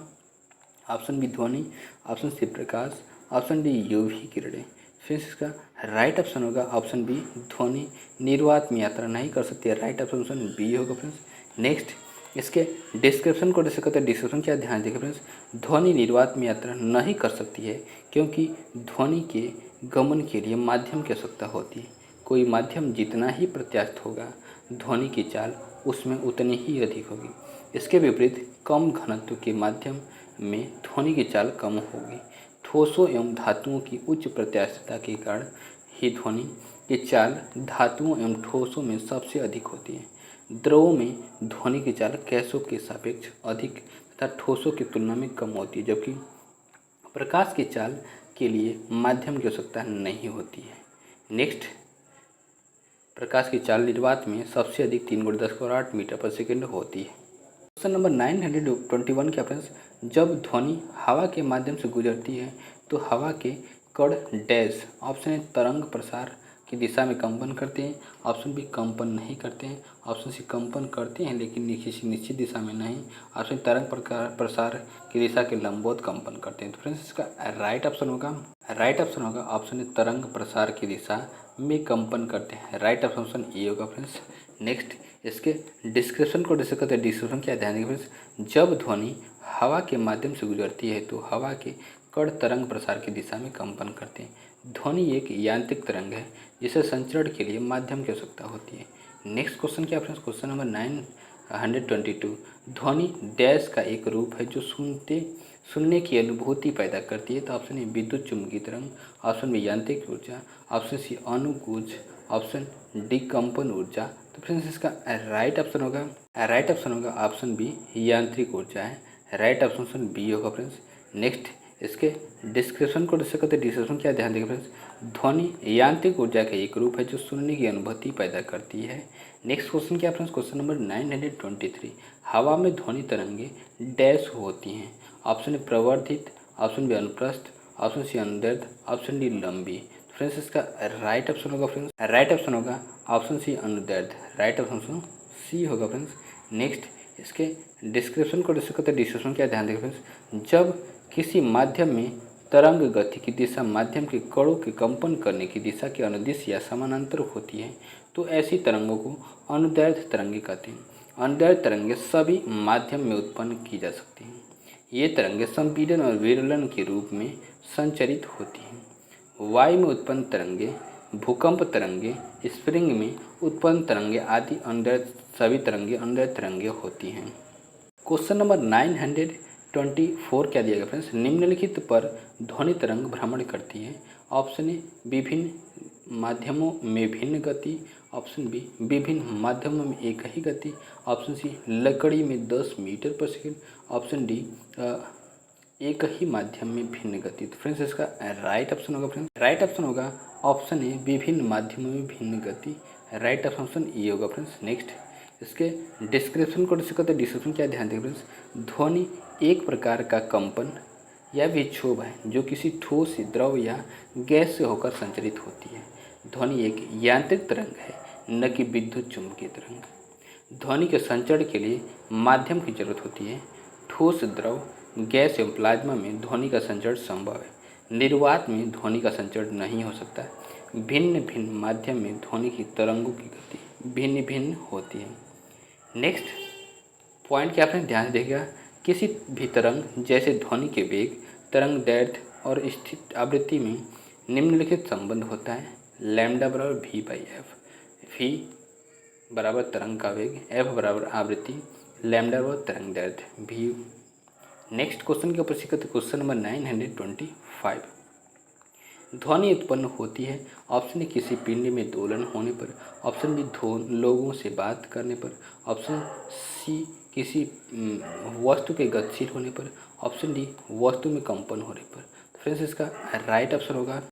ऑप्शन बी ध्वनि, ऑप्शन सी प्रकाश, ऑप्शन डी यूवी किरणें। फिर इसका राइट ऑप्शन होगा ऑप्शन बी ध्वनि निर्वात में यात्रा नहीं कर सकती है। राइट ऑप्शन बी होगा फ्रेंड्स। नेक्स्ट इसके डिस्क्रिप्शन को डिस्क्रिप्शन क्या ध्यान देखें फ्रेंड्स, ध्वनि निर्वात में यात्रा नहीं कर सकती है क्योंकि ध्वनि के गमन के लिए माध्यम की आवश्यकता होती है। कोई माध्यम जितना ही प्रत्यास्थ होगा ध्वनि की चाल उसमें उतनी ही अधिक होगी। इसके विपरीत कम घनत्व के माध्यम में ध्वनि की चाल कम होगी। ठोसों एवं धातुओं की उच्च प्रत्यास्थता के कारण ही ध्वनि की चाल धातुओं एवं ठोसों में सबसे अधिक होती है। द्रवों में ध्वनि की चाल गैसों के सापेक्ष अधिक तथा ठोसों की तुलना में कम होती है, जबकि प्रकाश की चाल के लिए माध्यम की आवश्यकता नहीं होती है। नेक्स्ट प्रकाश की चाल निर्वात में सबसे अधिक 3 × 10⁸ मीटर पर सेकंड होती है। क्वेश्चन नंबर 921 के फ्रेंड्स, जब ध्वनि हवा के माध्यम से गुजरती है तो हवा के कण डैश, ऑप्शन ए तरंग प्रसार की दिशा में कंपन करते हैं, ऑप्शन बी कंपन नहीं करते हैं, ऑप्शन सी कंपन करते हैं लेकिन किसी निश्चित दिशा में नहीं, ऑप्शन तरंग प्रसार की दिशा के लंबवत कंपन करते हैं। तो फ्रेंड्स इसका राइट ऑप्शन होगा ऑप्शन ए तरंग प्रसार की दिशा में कंपन करते हैं। राइट ऑप्शन ए होगा फ्रेंड्स। नेक्स्ट इसके डिस्क्रिप्शन को डिस्कस करते हैं। डिस्क्रिप्शन क्या ध्यान देंगे फ्रेंड्स, जब ध्वनि हवा के माध्यम से गुजरती है तो हवा के कण तरंग प्रसार की दिशा में कंपन करते हैं। ध्वनि एक यांत्रिक तरंग है जिसे संचरण के लिए माध्यम की आवश्यकता होती है। नेक्स्ट क्वेश्चन क्या फ्रेंड्स, क्वेश्चन नंबर 922, ध्वनि डैश का एक रूप है जो सुनने की अनुभूति पैदा करती है। तो ऑप्शन ए विद्युत चुम्बकीय तरंग, ऑप्शन बी यांत्रिक ऊर्जा, ऑप्शन सी अनुगूंज, ऑप्शन डी कंपन ऊर्जा। तो फ्रेंड्स इसका राइट ऑप्शन होगा ऑप्शन बी यांत्रिक ऊर्जा है। राइट ऑप्शन बी होगा फ्रेंड्स। नेक्स्ट इसके डिस्क्रिप्शन को डिस्कस करते हैं। डिस्क्रिप्शन क्या ध्यान देंगे फ्रेंड्स, ध्वनि यांत्रिक ऊर्जा का एक रूप है जो सुनने की अनुभूति पैदा करती है। नेक्स्ट क्वेश्चन क्या फ्रेंड्स, क्वेश्चन नंबर 923, हवा में ध्वनि तरंगे डैश होती हैं। ऑप्शन ए प्रवर्धित, ऑप्शन बी अनुप्रस्थ, ऑप्शन सी अनुदैर्ध्य, ऑप्शन डी लंबी। फ्रेंड्स इसका राइट ऑप्शन होगा ऑप्शन सी अनुदैर्ध्य। राइट ऑप्शन सी होगा फ्रेंड्स। नेक्स्ट इसके डिस्क्रिप्शन को डिस्कस करते हैं। डिस्क्रिप्शन क्या ध्यान देंगे फ्रेंड्स, जब किसी माध्यम में तरंग गति की दिशा माध्यम के कणों के कंपन करने की दिशा के अनुदिश या समानांतर होती है तो ऐसी तरंगों को अनुदैर्ध्य तरंगे कहते हैं। अनुदैर्ध्य तरंगे सभी माध्यम में उत्पन्न की जा सकती हैं। ये तरंगे संपीड़न और विरलन के रूप में संचरित होती हैं। वायु में उत्पन्न तरंगे, भूकंप तरंगे, स्प्रिंग में उत्पन्न तरंगे आदि सभी तरंगे अनुदैर्ध्य तरंगे होती हैं। क्वेश्चन नंबर 924 क्या दिया गया फ्रेंड्स, निम्नलिखित पर ध्वनि तरंग भ्रमण करती है। ऑप्शन ए विभिन्न माध्यमों में भिन्न गति, ऑप्शन बी विभिन्न माध्यमों में एक ही गति, ऑप्शन सी लकड़ी में 10 मीटर पर सेकंड, ऑप्शन डी एक ही माध्यम में भिन्न गति। तो फ्रेंड्स इसका राइट ऑप्शन होगा ऑप्शन ए विभिन्न माध्यमों में भिन्न गति। राइट ऑप्शन ए होगा फ्रेंड्स। नेक्स्ट इसके डिस्क्रिप्शन को डिस्कस करते हैं। डिस्क्रिप्शन क्या ध्यान देंगे फ्रेंड्स, ध्वनि एक प्रकार का कंपन या विक्षोभ है जो किसी ठोस द्रव या गैस से होकर संचरित होती है। ध्वनि एक यांत्रिक तरंग है न कि विद्युत चुम्बकीय तरंग। ध्वनि के संचरण के लिए माध्यम की जरूरत होती है। ठोस द्रव, गैस एवं प्लाज्मा में ध्वनि का संचरण संभव है। निर्वात में ध्वनि का संचरण नहीं हो सकता। भिन्न भिन्न माध्यम में ध्वनि की तरंगों की गति भिन्न भिन्न होती है। नेक्स्ट पॉइंट क्या आपने ध्यान देगा, किसी भी तरंग जैसे ध्वनि के वेग, तरंग दैर्ध्य और स्थित आवृत्ति में निम्नलिखित संबंध होता है। लैम्डा बराबर v/f, v बराबर तरंग का वेग, f बराबर आवृत्ति, लैम्डा बराबर तरंग दैर्ध्य v। नेक्स्ट क्वेश्चन के ऊपर सीखते क्वेश्चन नंबर 925, ध्वनि उत्पन्न होती है। ऑप्शन ए किसी पिंड में दोलन होने पर, ऑप्शन बी लोगों से बात करने पर, ऑप्शन सी किसी वस्तु के गतिशील होने पर, ऑप्शन डी वस्तु में कंपन होने पर। तो फ्रेंड्स इसका राइट ऑप्शन होगा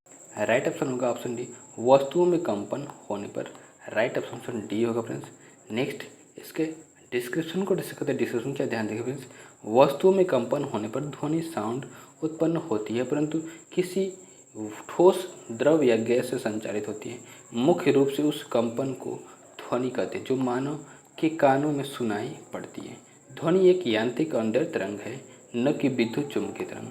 ऑप्शन डी वस्तुओं में कंपन होने पर। राइट ऑप्शन डी होगा फ्रेंड्स। नेक्स्ट इसके डिस्क्रिप्शन को डिस्कस करते हैं। डिस्क्रिप्शन क्या ध्यान देंगे फ्रेंड्स, वस्तुओं में कंपन होने पर ध्वनि साउंड उत्पन्न होती है परंतु किसी ठोस द्रव या गैस से संचालित होती है। मुख्य रूप से उस कंपन को ध्वनि कहते हैं जो मानव के कानों में सुनाई पड़ती है। ध्वनि एक यांत्रिक अनुदैर्ध्य तरंग है न कि विद्युत चुम्बकीय तरंग।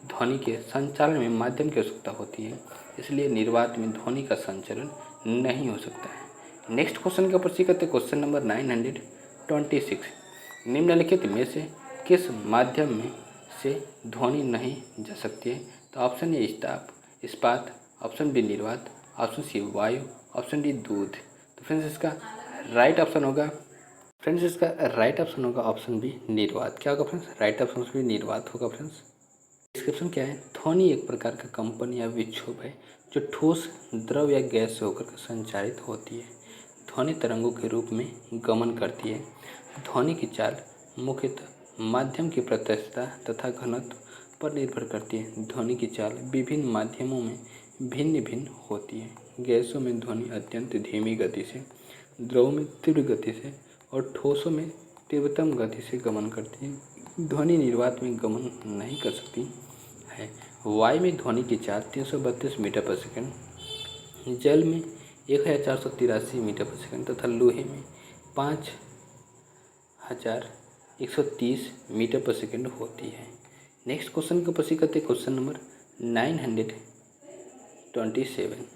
ध्वनि के संचालन में माध्यम की आवश्यकता होती है, इसलिए निर्वात में ध्वनि का संचरण नहीं हो सकता है। नेक्स्ट क्वेश्चन के ऊपर सीखते हैं क्वेश्चन नंबर 926, निम्नलिखित में से किस माध्यम में से ध्वनि नहीं जा सकती है। तो ऑप्शन ए इस्पात, ऑप्शन बी निर्वात, ऑप्शन सी वायु, ऑप्शन डी दूध। तो फ्रेंड्स इसका राइट ऑप्शन होगा ऑप्शन बी निर्वात। क्या होगा फ्रेंड्स, राइट ऑप्शन बी निर्वात होगा फ्रेंड्स। डिस्क्रिप्शन क्या है, ध्वनि एक प्रकार का कंपन या विक्षोभ है जो ठोस द्रव या गैस से होकर संचारित होती है। ध्वनि तरंगों के रूप में गमन करती है। ध्वनि की चाल मुख्यतः माध्यम की प्रत्यक्षता तथा घनत्व पर निर्भर करती है। ध्वनि की चाल विभिन्न माध्यमों में भिन्न भिन्न होती है। गैसों में ध्वनि अत्यंत धीमी गति से, द्रव में तीव्र गति से और ठोसों में तीव्रतम गति से गमन करती है। ध्वनि निर्वात में गमन नहीं कर सकती है। वायु में ध्वनि की चाल 332 मीटर पर सेकंड, जल में 1483 मीटर पर सेकंड तथा लोहे में 5130 मीटर पर सेकंड होती है। नेक्स्ट क्वेश्चन को प्रश्न करते हैं, क्वेश्चन नंबर 927।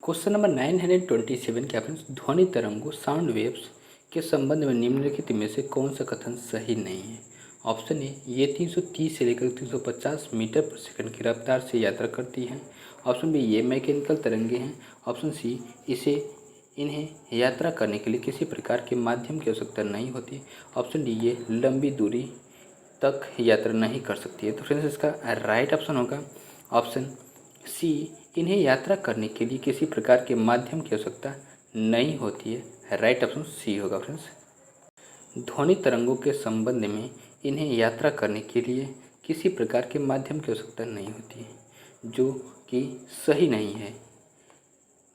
क्वेश्चन नंबर 927 क्या फ्रेंड्स, ध्वनि तरंगों साउंड वेव्स के संबंध में निम्नलिखित में से कौन सा कथन सही नहीं है। ऑप्शन ए, ये 330 से लेकर 350 मीटर पर सेकंड की रफ्तार से यात्रा करती हैं। ऑप्शन बी, ये मैकेनिकल तरंगे हैं। ऑप्शन सी, इन्हें यात्रा करने के लिए किसी प्रकार के माध्यम की आवश्यकता नहीं होती। ऑप्शन डी, ये लंबी दूरी तक यात्रा नहीं कर सकती है। तो फ्रेंड्स इसका राइट ऑप्शन होगा ऑप्शन सी, इन्हें यात्रा करने के लिए किसी प्रकार के माध्यम की आवश्यकता नहीं होती है। राइट ऑप्शन सी होगा फ्रेंड्स। ध्वनि तरंगों के संबंध में इन्हें यात्रा करने के लिए किसी प्रकार के माध्यम की आवश्यकता नहीं होती है, जो कि सही नहीं है।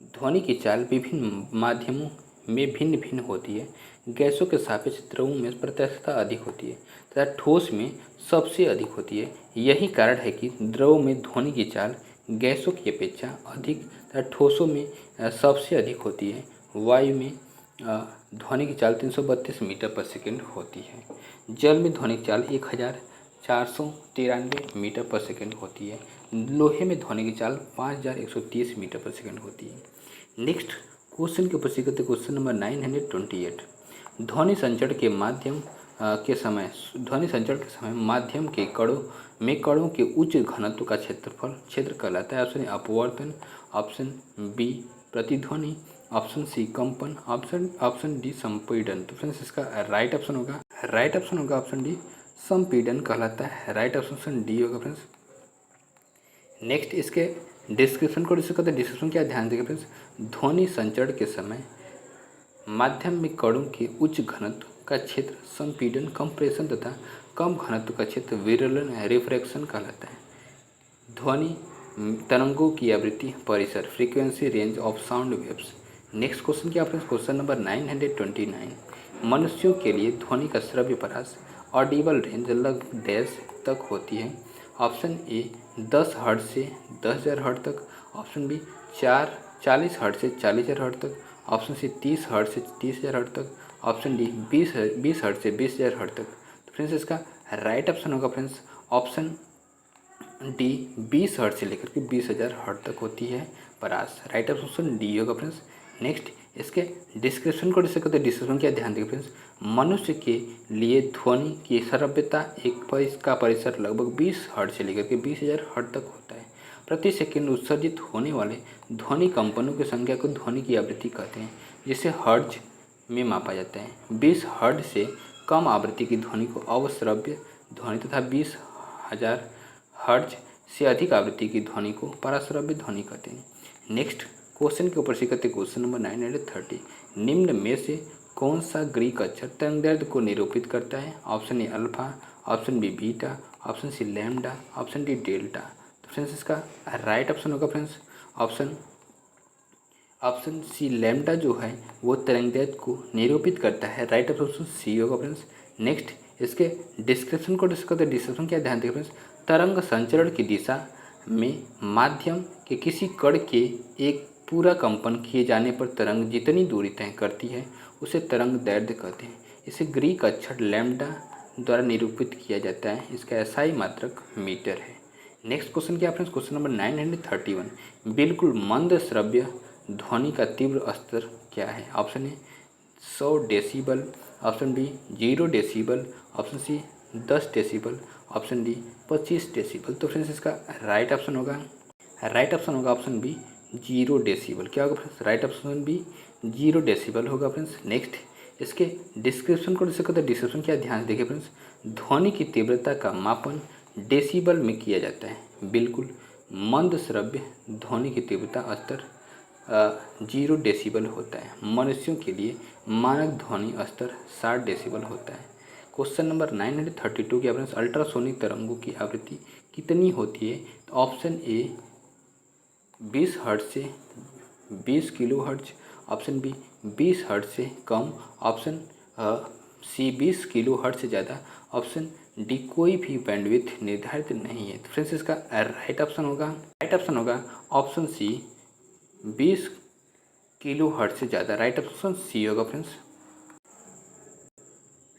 ध्वनि की चाल विभिन्न माध्यमों में भिन्न भिन्न होती है। गैसों के सापेक्ष द्रवों में प्रत्यक्षता अधिक होती है तथा ठोस में सबसे अधिक होती है। यही कारण है कि द्रव में ध्वनि की चाल गैसों की अपेक्षा अधिक तथा ठोसों में सबसे अधिक होती है। वायु में ध्वनि की चाल 332 मीटर पर सेकंड होती है। जल में ध्वनि की चाल 1493 मीटर पर सेकंड होती है। लोहे में ध्वनि की चाल 5130 मीटर पर सेकंड होती है। नेक्स्ट क्वेश्चन के ऊपर सीखते क्वेश्चन नंबर 928। ध्वनि संचरण के समय माध्यम के कणों के उच्च घनत्व का क्षेत्र कहलाता है। ऑप्शन ए, अपवर्तन। ऑप्शन बी, प्रतिध्वनि। ऑप्शन सी, कंपन। ऑप्शन डी, संपीड़न। तो फ्रेंड्स इसका राइट ऑप्शन होगा ऑप्शन डी, संपीड़न कहलाता है। राइट ऑप्शन डी होगा फ्रेंड्स। नेक्स्ट इसके डिस्क्रिप्शन को डिस्कस करते हैं। डिस्क्रिप्शन क्या, ध्यान देंगे फ्रेंड्स। ध्वनि संचरण के समय माध्यम में कणों के उच्च घनत्व का क्षेत्र संपीड़न, कंप्रेशन तथा कम घनत्व का क्षेत्र विरलन, रिफ्रैक्शन कहलाता है। ध्वनि तरंगों की आवृत्ति, परिसर, frequency range of sound waves. Next question क्या फ्रेंड्स, क्वेश्चन नंबर 929। मनुष्यों के लिए ध्वनि का श्रव्य परास ऑडिबल रेंज लगभग डैश तक होती है। ऑप्शन ए, 10 हर्ट्ज से 10,000 हर्ट्ज तक। ऑप्शन बी, 40 हर्ट्ज से 40,000 हर्ट्ज तक। ऑप्शन सी, 30 हर्ट्ज से 30,000 हर्ट्ज तक। ऑप्शन डी, 20 हर्ट्ज से 20,000 हर्ट्ज तक। तो फ्रेंड्स इसका राइट ऑप्शन होगा फ्रेंड्स ऑप्शन डी, 20 हर्ट्ज से लेकर के 20,000 हर्ट्ज तक होती है परास। राइट ऑप्शन डी होगा फ्रेंड्स। नेक्स्ट इसके डिस्क्रिप्शन को डिस्कस करते हैं। डिस्क्रिप्शन क्या, ध्यान देंगे फ्रेंड्स। मनुष्य के लिए ध्वनि की श्रव्यता का परिसर लगभग 20 हर्ट्ज से लेकर के 20,000 हर्ट्ज तक होता है। प्रति सेकंड उत्सर्जित होने वाले ध्वनि कंपनों की संख्या को ध्वनि की आवृत्ति कहते हैं, जिसे हर्ट्ज में मापा जाता है। 20 हर्ट्ज से कम आवृत्ति की ध्वनि को अवश्रव्य ध्वनि तथा 20,000 हर्ट्ज से अधिक आवृत्ति की ध्वनि को पराश्रव्य ध्वनि कहते हैं। नेक्स्ट क्वेश्चन के ऊपर सीखते क्वेश्चन नंबर 930। निम्न में से कौन सा ग्रीक अक्षर तरंगदैर्ध्य को निरूपित करता है। Option A, alpha. Option B, beta. Option C, lambda. Option D, delta. तो फ्रेंड्स इसका राइट ऑप्शन होगा फ्रेंड्स ऑप्शन सी, लैम्डा जो है वो तरंगदैर्ध्य को निरूपित करता है। राइट ऑप्शन सी होगा फ्रेंड्स। नेक्स्ट इसके डिस्क्रिप्शन को डिस्कस करते हैं। डिस्क्रिप्शन क्या, ध्यान दें फ्रेंड्स। तरंग संचरण की दिशा में माध्यम के किसी कण के एक पूरा कंपन किए जाने पर तरंग जितनी दूरी तय करती है उसे तरंग दैर्ध्य कहते हैं। इसे ग्रीक अक्षर लैम्डा द्वारा निरूपित किया जाता है। इसका SI मात्रक मीटर है। नेक्स्ट क्वेश्चन क्या फ्रेंड्स, क्वेश्चन नंबर 931। बिल्कुल मंद श्रव्य ध्वनि का तीव्र स्तर क्या है। Option A, 100 decibel. Option B, 0 decibel. Option C, 10 decibel. Option D, 25 decibel. तो फ्रेंड्स इसका राइट ऑप्शन होगा ऑप्शन बी, 0 डेसीबल। क्या होगा friends, right option B, 0 decibel होगा फ्रेंड्स। नेक्स्ट इसके डिस्क्रिप्शन को डिस्कस करते हैं। डिस्क्रिप्शन क्या, ध्यान देखिए फ्रेंड्स। ध्वनि की तीव्रता का मापन डेसीबल में किया जाता है। बिल्कुल मंद श्रव्य ध्वनि की तीव्रता स्तर 0 डेसीबल होता है। मनुष्यों के लिए मानक ध्वनि स्तर 60 डेसीबल होता है। क्वेश्चन नंबर 932 क्या फ्रेंड्स, अल्ट्रासोनिक तरंगों की आवृत्ति कितनी होती है। तो ऑप्शन ए, 20 हर्ट्ज से 20 kilo hertz, option B 20 hertz से कम, ऑप्शन सी 20 किलो हर्ट्ज से ज़्यादा, ऑप्शन डी कोई भी बैंडविड्थ निर्धारित नहीं है। तो फ्रेंड्स इसका राइट ऑप्शन होगा ऑप्शन सी 20 किलो हर्ट्ज से ज़्यादा। राइट ऑप्शन सी होगा फ्रेंड्स।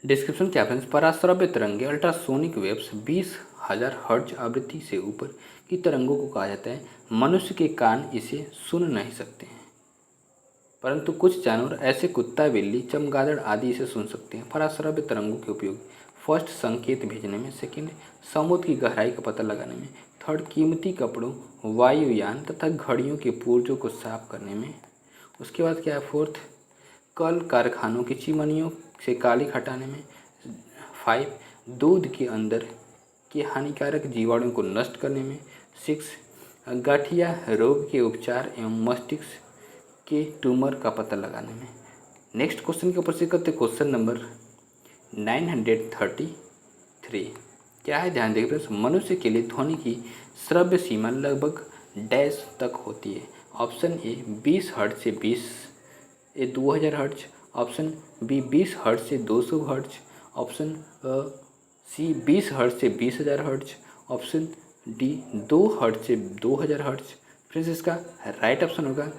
डिस्क्रिप्शन क्या फ्रेंड्स, पराश्रव्य तरंगे अल्ट्रासोनिक वेव्स 20,000 हर्ट्ज आवृत्ति से ऊपर की तरंगों को कहा जाता है। मनुष्य के कान इसे सुन नहीं सकते हैं, परंतु कुछ जानवर ऐसे कुत्ता, बिल्ली, चमगादड़ आदि इसे सुन सकते हैं। पराश्रव्य तरंगों के उपयोग फर्स्ट संकेत भेजने में, सेकंड समुद्र की गहराई का पता लगाने में, थर्ड कीमती कपड़ों, वायुयान तथा घड़ियों के पुर्जों को साफ करने में, उसके बाद क्या है फोर्थ कल कारखानों की चिमनियों से कालिख हटाने में, 5 दूध के अंदर के हानिकारक जीवाणुओं को नष्ट करने में, 6 गठिया रोग के उपचार एवं मस्तिष्क के ट्यूमर का पता लगाने में। नेक्स्ट क्वेश्चन के ऊपर से करते क्वेश्चन नंबर 933 क्या है, ध्यान देखिए फ्रेंड्स। मनुष्य के लिए ध्वनि की श्रव्य सीमा लगभग डैश तक होती है। ऑप्शन ए 20 हर्ट्ज से 2000 हर्ट्ज, ऑप्शन बी 20 हर्ट्ज से 200 हर्ट्ज, ऑप्शन सी 20 हर्ट्ज से 20,000 हर्ट्ज, ऑप्शन डी 2 हर्ट्ज से 2000 हर्ट्ज। फ्रेंड्स इसका राइट ऑप्शन होगा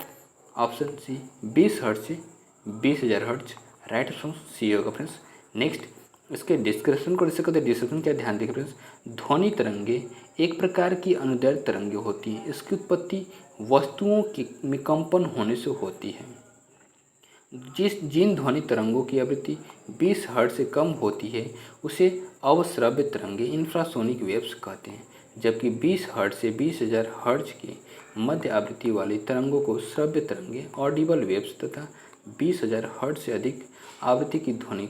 ऑप्शन सी 20 हर्ट्ज से 20,000 हर्ट्ज। राइट ऑप्शन सी होगा फ्रेंड्स। नेक्स्ट इसके डिस्क्रिप्शन को जैसे कहते हैं, डिस्क्रिप्शन क्या ध्यान देखिए फ्रेंड्स। ध्वनि तरंगे एक प्रकार की अनुदैर्ध्य तरंगे होती हैं। इसकी उत्पत्ति वस्तुओं के में कंपन होने से होती है। जिन ध्वनि तरंगों की आवृत्ति 20 हर्ट्ज से कम होती है उसे अवश्रव्य तरंगे इंफ्रासोनिक वेव्स कहते हैं, जबकि 20 हर्ट्ज से 20,000 हर्ट्ज के मध्य आवृत्ति वाली तरंगों को श्रव्य तरंगे ऑडिबल वेव्स तथा 20,000 हर्ट्ज से अधिक आवृत्ति की ध्वनि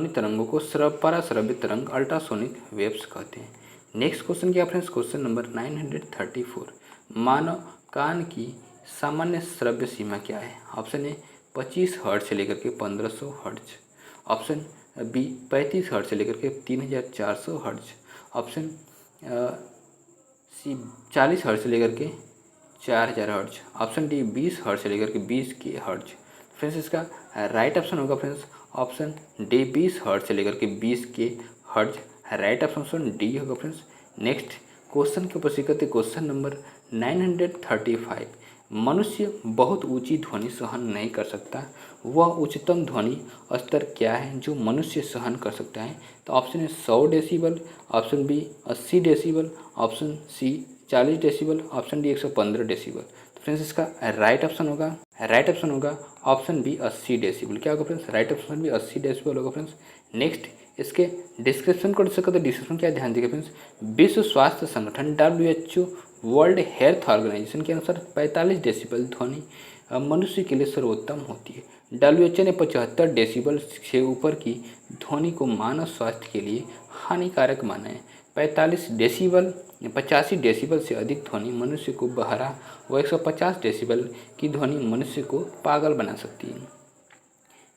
तरंगों को पराश्रव्य तरंग अल्ट्रासोनिक वेव्स कहते हैं। नेक्स्ट क्वेश्चन क्या फ्रेंड्स, क्वेश्चन नंबर 934 मानव कान की सामान्य श्रव्य सीमा क्या है। ऑप्शन ए 25 हर्ट्ज से लेकर के 1500 हर्ट्ज, ऑप्शन बी 35 हर्ट्ज से लेकर के 3400 हर्ट्ज, ऑप्शन सी 40 हर्ट्ज से लेकर के 4000 हर्ट्ज, ऑप्शन डी 20 हर्ट्ज से लेकर के 20 के हर्ट्ज। फ्रेंड्स इसका राइट ऑप्शन होगा फ्रेंड्स ऑप्शन डी 20 हर्ट्ज से लेकर के 20 के हर्ट्ज। राइट ऑप्शन डी होगा फ्रेंड्स। नेक्स्ट क्वेश्चन के ऊपर सीखते क्वेश्चन नंबर 935 मनुष्य बहुत ऊंची ध्वनि सहन नहीं कर सकता, वह उच्चतम ध्वनि स्तर क्या है जो मनुष्य सहन कर सकता है। तो option A 100 decibel, option B 80 decibel, option C 40 decibel, option D 115 decibel. तो फ्रेंड्स इसका राइट ऑप्शन होगा ऑप्शन बी 80 डेसिबल। क्या होगा friends, right option B 80 decibel होगा फ्रेंड्स। नेक्स्ट इसके डिस्क्रिप्शन को डिस्कस करते हैं। डिस्क्रिप्शन क्या ध्यान देखिए फ्रेंड्स। विश्व स्वास्थ्य संगठन WHO वर्ल्ड हेल्थ ऑर्गेनाइजेशन के अनुसार 45 डेसिबल ध्वनि मनुष्य के लिए सर्वोत्तम होती है। WHO ने 75 डेसिबल से ऊपर की ध्वनि को मानव स्वास्थ्य के लिए हानिकारक माना है। 85 डेसिबल से अधिक ध्वनि मनुष्य को बहरा व 150 डेसिबल की ध्वनि मनुष्य को पागल बना सकती है।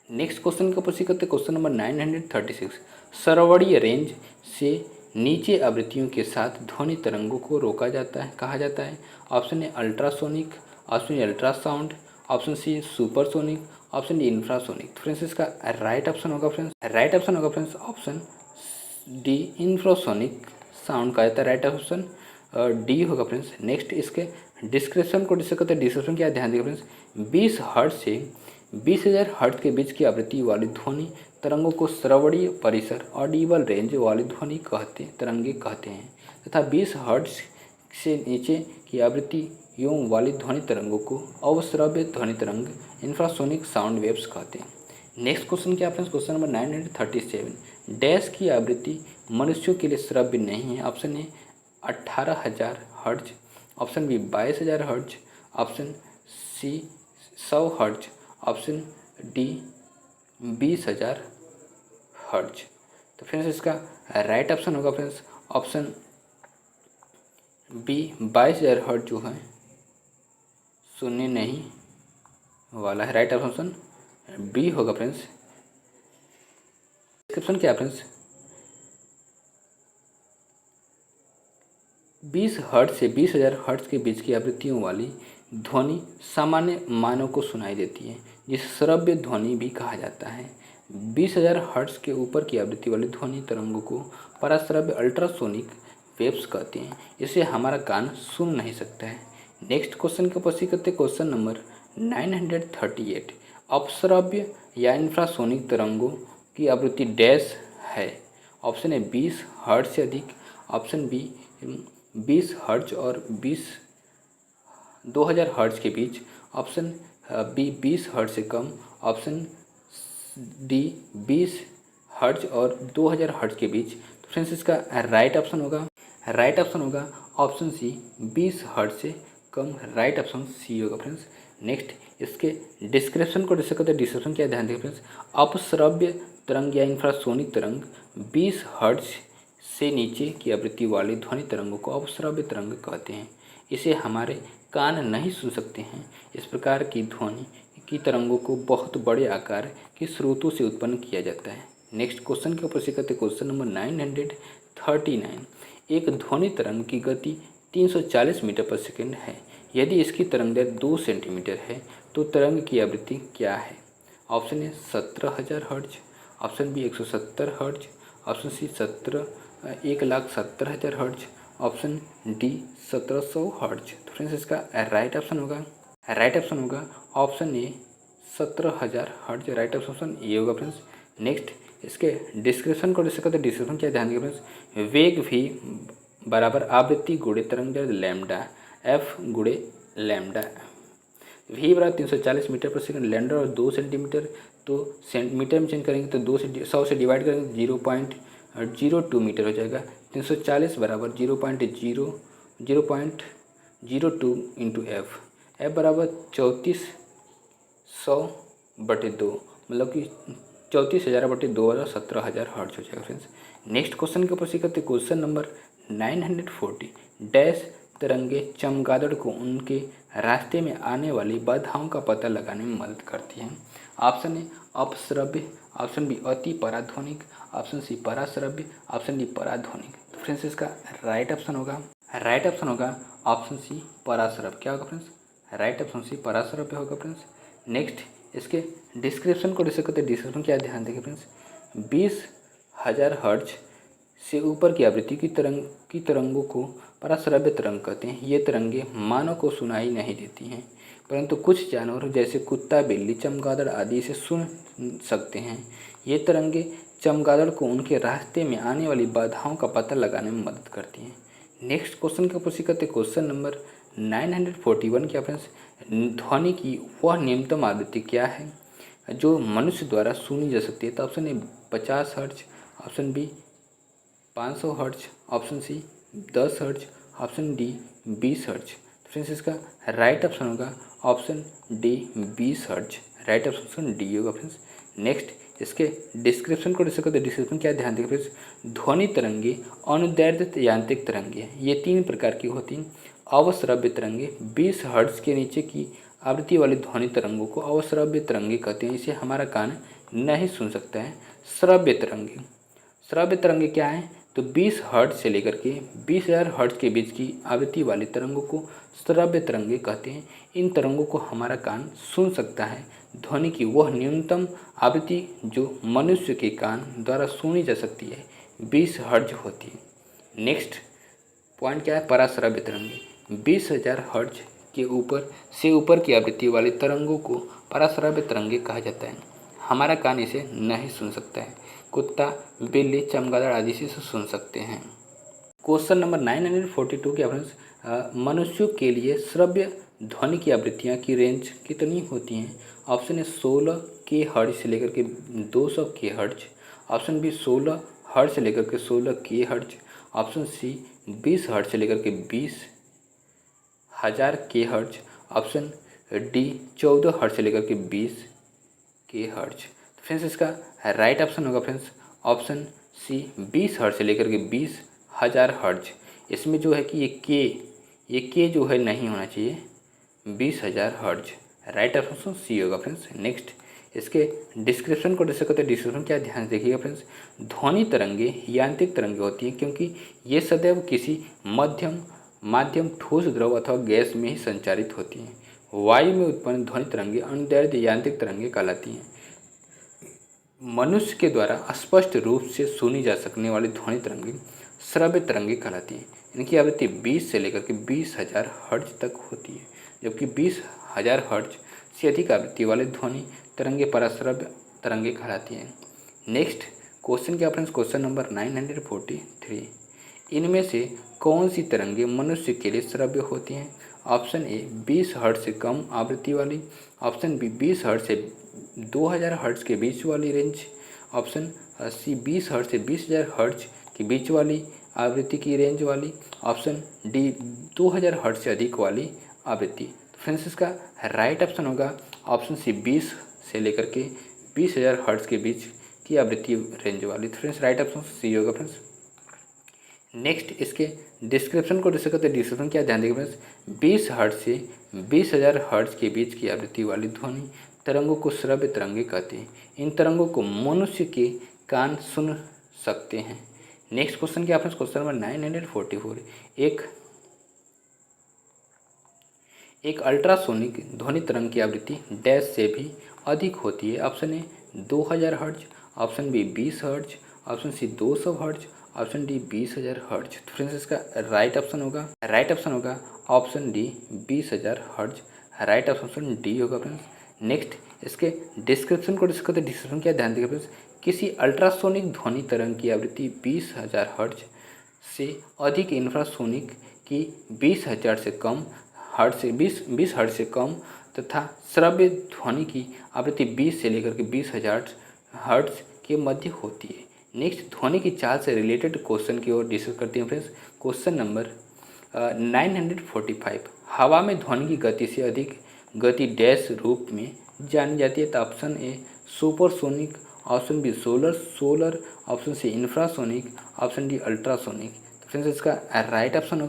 नेक्स्ट क्वेश्चन का प्रश्न करते क्वेश्चन नंबर 936 श्रवणीय रेंज से नीचे आवृत्तियों के साथ ध्वनि तरंगों को रोका जाता है कहा जाता है। Option A ultrasonic, option A ultrasound, option C supersonic, option D infrasonic. Friends इसका राइट ऑप्शन होगा friends option D infrasonic sound कहा जाता है। राइट ऑप्शन डी होगा फ्रेंड्स। नेक्स्ट इसके डिस्क्रिप्शन को डिस्कस करते हैं। डिस्क्रिप्शन क्या ध्यान देखिए फ्रेंड्स। 20 हर्ट्ज से 20,000 हर्ट्ज के बीच की आवृत्ति वाली ध्वनि तरंगों को श्रवणीय परिसर ऑडिबल रेंज वाली ध्वनि तरंगे कहते हैं तथा 20 हर्ट्ज से नीचे की आवृत्तियों वाली ध्वनि तरंगों को अवश्रव्य ध्वनि तरंग इंफ्रासोनिक साउंड वेव्स कहते हैं। नेक्स्ट क्वेश्चन क्या फ्रेंड्स, क्वेश्चन नंबर 937 डैश की आवृत्ति मनुष्यों के लिए श्रव्य नहीं है। Option A 18,000 hertz, option B 22,000 hertz, option C 100 hertz, option D 20,000 hertz. तो फ्रेंड्स इसका राइट ऑप्शन होगा फ्रेंड्स ऑप्शन बी 22,000 हर्ट्ज जो है सुनने नहीं वाला है। राइट ऑप्शन बी होगा फ्रेंड्स। डिस्क्रिप्शन क्या है फ्रेंड्स। 20 हर्ट्ज से 20,000 हर्ट्ज के बीच की आवृत्तियों वाली ध्वनि सामान्य मानव को सुनाई देती है, जिसे श्रव्य ध्वनि भी कहा जाता है। 20,000 हर्ट्ज के ऊपर की आवृत्ति वाली ध्वनि तरंगों को पराश्रव्य अल्ट्रासोनिक वेव्स कहते हैं। इसे हमारा कान सुन नहीं सकता है। नेक्स्ट क्वेश्चन की उपस्थित करते क्वेश्चन नंबर 938। अपश्रव्य या इंफ्रासोनिक तरंगों की आवृत्ति डैश है। ऑप्शन ए 20 हर्ट्ज से अधिक, ऑप्शन बी 20 हर्ट्ज और 2000 हर्ट्ज के बीच, ऑप्शन बी 20 हर्ट्ज से कम, ऑप्शन डी 20 हर्ट्ज और 2000 हर्ट्ज के बीच। तो फ्रेंड्स इसका राइट ऑप्शन होगा ऑप्शन सी 20 हर्ट्ज से कम। राइट ऑप्शन सी होगा फ्रेंड्स। नेक्स्ट इसके डिस्क्रिप्शन को डिस्कस करते हैं। डिस्क्रिप्शन क्या ध्यान दें फ्रेंड्स। अपश्रव्य तरंग या इंफ्रासोनिक तरंग 20 हर्ट्ज से नीचे की आवृत्ति वाली ध्वनि तरंगों को अपश्रव्य तरंग कहते हैं। इसे हमारे कान नहीं सुन सकते हैं। इस प्रकार की ध्वनि की तरंगों को बहुत बड़े आकार के स्रोतों से उत्पन्न किया जाता है। नेक्स्ट क्वेश्चन के ऊपर से करते क्वेश्चन नंबर 939। एक ध्वनि तरंग की गति 340 मीटर पर सेकेंड है। यदि इसकी तरंग दैर्घ्य 2 सेंटीमीटर है तो तरंग की आवृत्ति क्या है। Option A 17,000 hertz, option B 170 hertz, option C 1,70,000 hertz, option D 1700 hertz. तो फ्रेंड्स इसका राइट ऑप्शन होगा option A 17,000 hertz. Right option ये होगा फ्रेंड्स। नेक्स्ट इसके डिस्क्रिप्शन को डिस्कस करते हैं। डिस्क्रिप्शन क्या ध्यान देंगे फ्रेंड्स। वेग भी बराबर आवृत्ति गुणे तरंग दैर्घ्य लैम्डा एफ गुणे लैम्डा। वी बराबर 340 मीटर पर सेकंड, लैम्डा और 2 सेंटीमीटर, तो मीटर में चेंज करेंगे तो 100 से डिवाइड करेंगे 0.02 मीटर हो जाएगा। 340 बराबर 0.02 इंटू एफ बराबर 3400/2, मतलब कि 34,000/2 वाला 17,000 हर्ट्ज हो जाएगा फ्रेंड्स। नेक्स्ट क्वेश्चन के ऊपर से करते क्वेश्चन नंबर 940। डैश तरंगे चमगादड़ को उनके रास्ते में आने वाली बाधाओं का पता लगाने में मदद करती हैं। ऑप्शन ए अपश्रव्य, ऑप्शन बी अति पराध्वनिक, ऑप्शन सी पराश्रव्य, ऑप्शन डी पराध्वनिक। तो फ्रेंड्स इसका राइट ऑप्शन होगा ऑप्शन सी पराश्रव्य। क्या होगा फ्रेंड्स। राइट ऑप्शन सी पराश्रव्य होगा फ्रेंड्स। नेक्स्ट इसके डिस्क्रिप्शन को डिस्कस करते हैं। डिस्क्रिप्शन क्या ध्यान देंगे फ्रेंड्स। 20,000 हर्ट्ज से ऊपर की आवृत्ति की तरंगों को पराश्रव्य तरंग कहते हैं। ये तरंगे मानव को सुनाई नहीं देती हैं, परंतु कुछ जानवर जैसे कुत्ता, बिल्ली, चमगादड़ आदि इसे सुन सकते हैं। ये तरंगे चमगादड़ को उनके रास्ते में आने वाली बाधाओं का पता लगाने में मदद करती हैं। नेक्स्ट क्वेश्चन के ऊपर से करते क्वेश्चन नंबर 941। क्या फ्रेंड्स। ध्वनि की वह न्यूनतम आवृत्ति क्या है जो मनुष्य द्वारा सुनी जा सकती है। तो option A 50 hertz, option B 500 hertz, option C 10 hertz, option D 20 hertz. तो फ्रेंड्स इसका राइट ऑप्शन होगा option D 20 hertz. Right option D होगा फ्रेंड्स। नेक्स्ट इसके डिस्क्रिप्शन को डिस्कस करते हैं। डिस्क्रिप्शन क्या ध्यान देंगे फ्रेंड्स। ध्वनि तरंगे अनुदैर्ध्य यांत्रिक तरंगे हैं। ये 3 प्रकार की होती हैं। अवश्रव्य तरंगे 20 हर्ट्ज के नीचे की आवृत्ति वाली ध्वनि तरंगों को अवश्रव्य तरंगे कहते हैं। इसे हमारा कान नहीं सुन सकता है। श्रव्य तरंगे क्या हैं। तो 20 हर्ट्ज से लेकर के 20,000 हर्ट्ज के बीच की आवृत्ति वाली तरंगों को श्रव्य तरंगे कहते हैं। इन तरंगों को हमारा कान सुन सकता है। ध्वनि की वह न्यूनतम आवृत्ति जो मनुष्य के कान द्वारा सुनी जा सकती है 20 हर्ट्ज होती है। नेक्स्ट पॉइंट क्या है। पराश्रव्य तरंगे 20,000 हर्ट्ज के ऊपर की आवृत्ति वाली तरंगों को पराश्रव्य तरंगे कहा जाता है। हमारा कान इसे नहीं सुन सकता है। कुत्ता, बिल्ली, चमगादड़ आदि से सुन सकते हैं। क्वेश्चन नंबर 942 के फ्रेंड्स। मनुष्यों के लिए श्रव्य ध्वनि की आवृत्तियाँ की रेंज कितनी होती हैं। ऑप्शन ए 16 के हर्ट्ज से लेकर के 200 के हर्ट्ज, ऑप्शन बी 16 हर्ट्ज से लेकर के 16 के हर्ट्ज, ऑप्शन सी 20 हर्ट्ज से लेकर के 20,000 के हर्ट्ज, ऑप्शन डी 14 हर्ट्ज से लेकर के 20 के हर्ट्ज। फ्रेंड्स इसका राइट ऑप्शन होगा फ्रेंड्स ऑप्शन सी 20 हर्ट्ज से लेकर के 20,000 हर्ट्ज। इसमें जो है कि ये के जो है नहीं होना चाहिए। 20,000 हर्ट्ज। राइट ऑप्शन सी होगा फ्रेंड्स। नेक्स्ट इसके डिस्क्रिप्शन को डिस्कस करते हैं। डिस्क्रिप्शन क्या ध्यान से देखिएगा फ्रेंड्स। ध्वनि तरंगे यांत्रिक तरंगे होती हैं क्योंकि ये सदैव किसी मध्यम माध्यम ठोस, द्रव अथवा गैस में ही संचारित होती हैं। वायु में उत्पन्न ध्वनि तरंगे अनुदैर्ध्य यांत्रिक तरंगे कहलाती हैं। मनुष्य के द्वारा स्पष्ट रूप से सुनी जा सकने वाली ध्वनि तरंगे श्रव्य तरंगे कहलाती हैं। इनकी आवृत्ति 20 से लेकर के 20,000 हर्ट्ज तक होती है, जबकि 20,000 हर्ट्ज से अधिक आवृत्ति वाले ध्वनि तरंगे पराश्रव्य तरंगे कहलाती हैं। नेक्स्ट क्वेश्चन क्या फ्रेंड्स, क्वेश्चन नंबर 943। इनमें से कौन सी तरंगे मनुष्य के लिए श्रव्य होती हैं? ऑप्शन ए 20 हर्ट्ज से कम आवृत्ति वाली, ऑप्शन बी 20 हर्ट्ज से 2000 हर्ट्ज के बीच वाली रेंज, ऑप्शन सी 20 हर्ट्ज से 20,000 हर्ट्ज के बीच वाली आवृत्ति की रेंज वाली, ऑप्शन डी 2000 हर्ट्ज से अधिक वाली आवृत्ति। तो फ्रेंड्स इसका राइट ऑप्शन होगा ऑप्शन सी 20 से लेकर के 20,000 हर्ट्ज के बीच की आवृत्ति रेंज वाली। तो फ्रेंड्स राइट ऑप्शन सी होगा फ्रेंड्स। नेक्स्ट इसके डिस्क्रिप्शन को डिस्कस करते हैं। डिस्क्रिप्शन क्या ध्यान देंगे फ्रेंड्स, 20 हर्ट्ज से 20,000 हर्ट्ज के बीच की आवृत्ति वाली ध्वनि तरंगों को श्रव्य तरंगे कहते हैं। इन तरंगों को मनुष्य के कान सुन सकते हैं। नेक्स्ट क्वेश्चन क्या फ्रेंड्स, क्वेश्चन नंबर 944। एक अल्ट्रासोनिक ध्वनि तरंग की आवृत्ति डैश से भी अधिक होती है। Option A 2000 hertz, option B 20 hertz, option C 200 hertz, option D 20,000 hertz. तो फ्रेंड्स इसका राइट ऑप्शन होगा option D 20,000 hertz. Right option D होगा फ्रेंड्स। नेक्स्ट इसके डिस्क्रिप्शन को डिस्कस करते हैं। डिस्क्रिप्शन क्या ध्यान देगा फ्रेंड्स, किसी अल्ट्रासोनिक ध्वनि तरंग की आवृत्ति 20,000 हर्ट्ज से अधिक, इंफ्रासोनिक की 20,000 से कम हर्ट्ज से 20 हर्ट्ज से कम तथा श्रव्य ध्वनि की आवृत्ति 20 से लेकर के 20,000 हर्ट्ज के मध्य होती है। नेक्स्ट ध्वनि की चाल से रिलेटेड क्वेश्चन की ओर डिस्कस करते हैं फ्रेंड्स। Question number 945। हवा में ध्वनि की गति से अधिक गति डैश रूप में जानी जाती है। तो option A supersonic, option B solar, option C infrasonic, option D ultrasonic. तो फ्रेंड्स इसका राइट ऑप्शन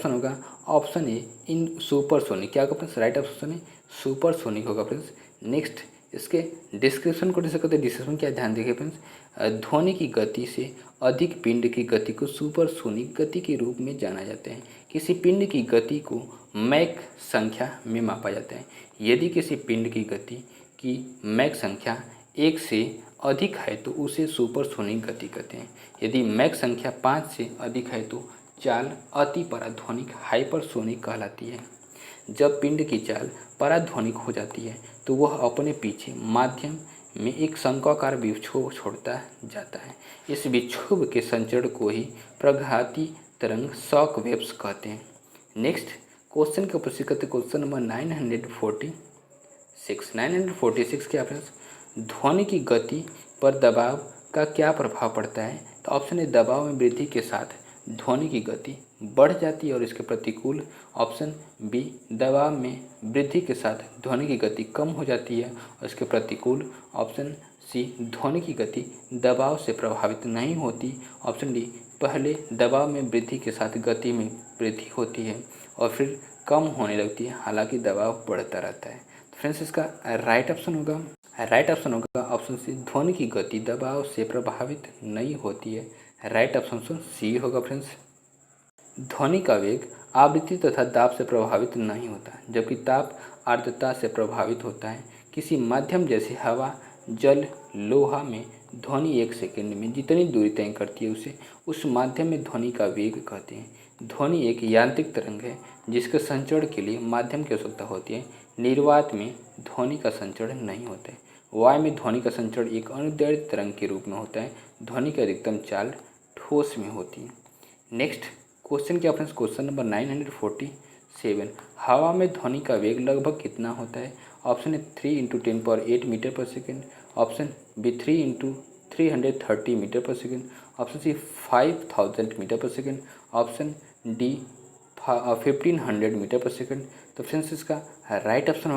होगा ऑप्शन ए इन सुपरसोनिक। क्या होगा फ्रेंड्स, राइट ऑप्शन है सुपरसोनिक होगा फ्रेंड्स। नेक्स्ट इसके डिस्क्रिप्शन को डिस्कस करते हैं। डिस्क्रिप्शन क्या ध्यान देंगे फ्रेंड्स, ध्वनि की गति से अधिक पिंड की गति को सुपरसोनिक गति के रूप में जाना जाता है। किसी पिंड की गति को मैक संख्या में मापा जाता है। यदि किसी पिंड की गति की मैक संख्या 1 से अधिक है तो उसे सुपरसोनिक गति कहते हैं। यदि मैक संख्या 5 से अधिक है तो चाल अति पराध्वनिक हाइपरसोनिक कहलाती है। जब पिंड की चाल पराध्वनिक हो जाती है तो वह अपने पीछे माध्यम में एक शंक्वाकार विक्षोभ छोड़ता जाता है। इस विक्षोभ के संचरण को ही प्रघाती तरंग शॉक वेव्स कहते हैं। नेक्स्ट क्वेश्चन के ऊपर करते क्वेश्चन नंबर 946 क्या फ्रेंड्स, ध्वनि की गति पर दबाव का क्या प्रभाव पड़ता है? तो ऑप्शन ए दबाव में वृद्धि के साथ ध्वनि की गति बढ़ जाती है और इसके प्रतिकूल, ऑप्शन बी दबाव में वृद्धि के साथ ध्वनि की गति कम हो जाती है और इसके प्रतिकूल, ऑप्शन सी ध्वनि की गति दबाव से प्रभावित नहीं होती, ऑप्शन डी पहले दबाव में वृद्धि के साथ गति में वृद्धि होती है और फिर कम होने लगती है, हालांकि दबाव बढ़ता रहता है। तो फ्रेंड्स इसका राइट ऑप्शन होगा ऑप्शन सी ध्वनि की गति दबाव से प्रभावित नहीं होती है। राइट ऑप्शन सी होगा फ्रेंड्स। ध्वनि का वेग आवृत्ति तथा दाब से प्रभावित नहीं होता, जबकि ताप आर्द्रता से प्रभावित होता है। किसी माध्यम जैसे हवा, जल, लोहा में ध्वनि 1 सेकंड में जितनी दूरी तय करती है उसे उस माध्यम में ध्वनि का वेग कहते हैं। ध्वनि एक यांत्रिक तरंग है जिसके संचरण के लिए माध्यम की आवश्यकता होती है। निर्वात में ध्वनि का संचरण नहीं होता है। वायु में ध्वनि का संचरण एक अनुदैर्ध्य तरंग के रूप में होता है। ध्वनि की अधिकतम चाल ठोस में होती है। नेक्स्ट क्वेश्चन क्या फ्रेंड्स, क्वेश्चन नंबर 947। हवा में ध्वनि का वेग लगभग कितना होता है? ऑप्शन ए 3 × 10⁸ metre per second, option B 3 × 330 metre per second, option सी 5000 metre per second, option D 1500 metre per second. तो फ्रेंड्स इसका राइट ऑप्शन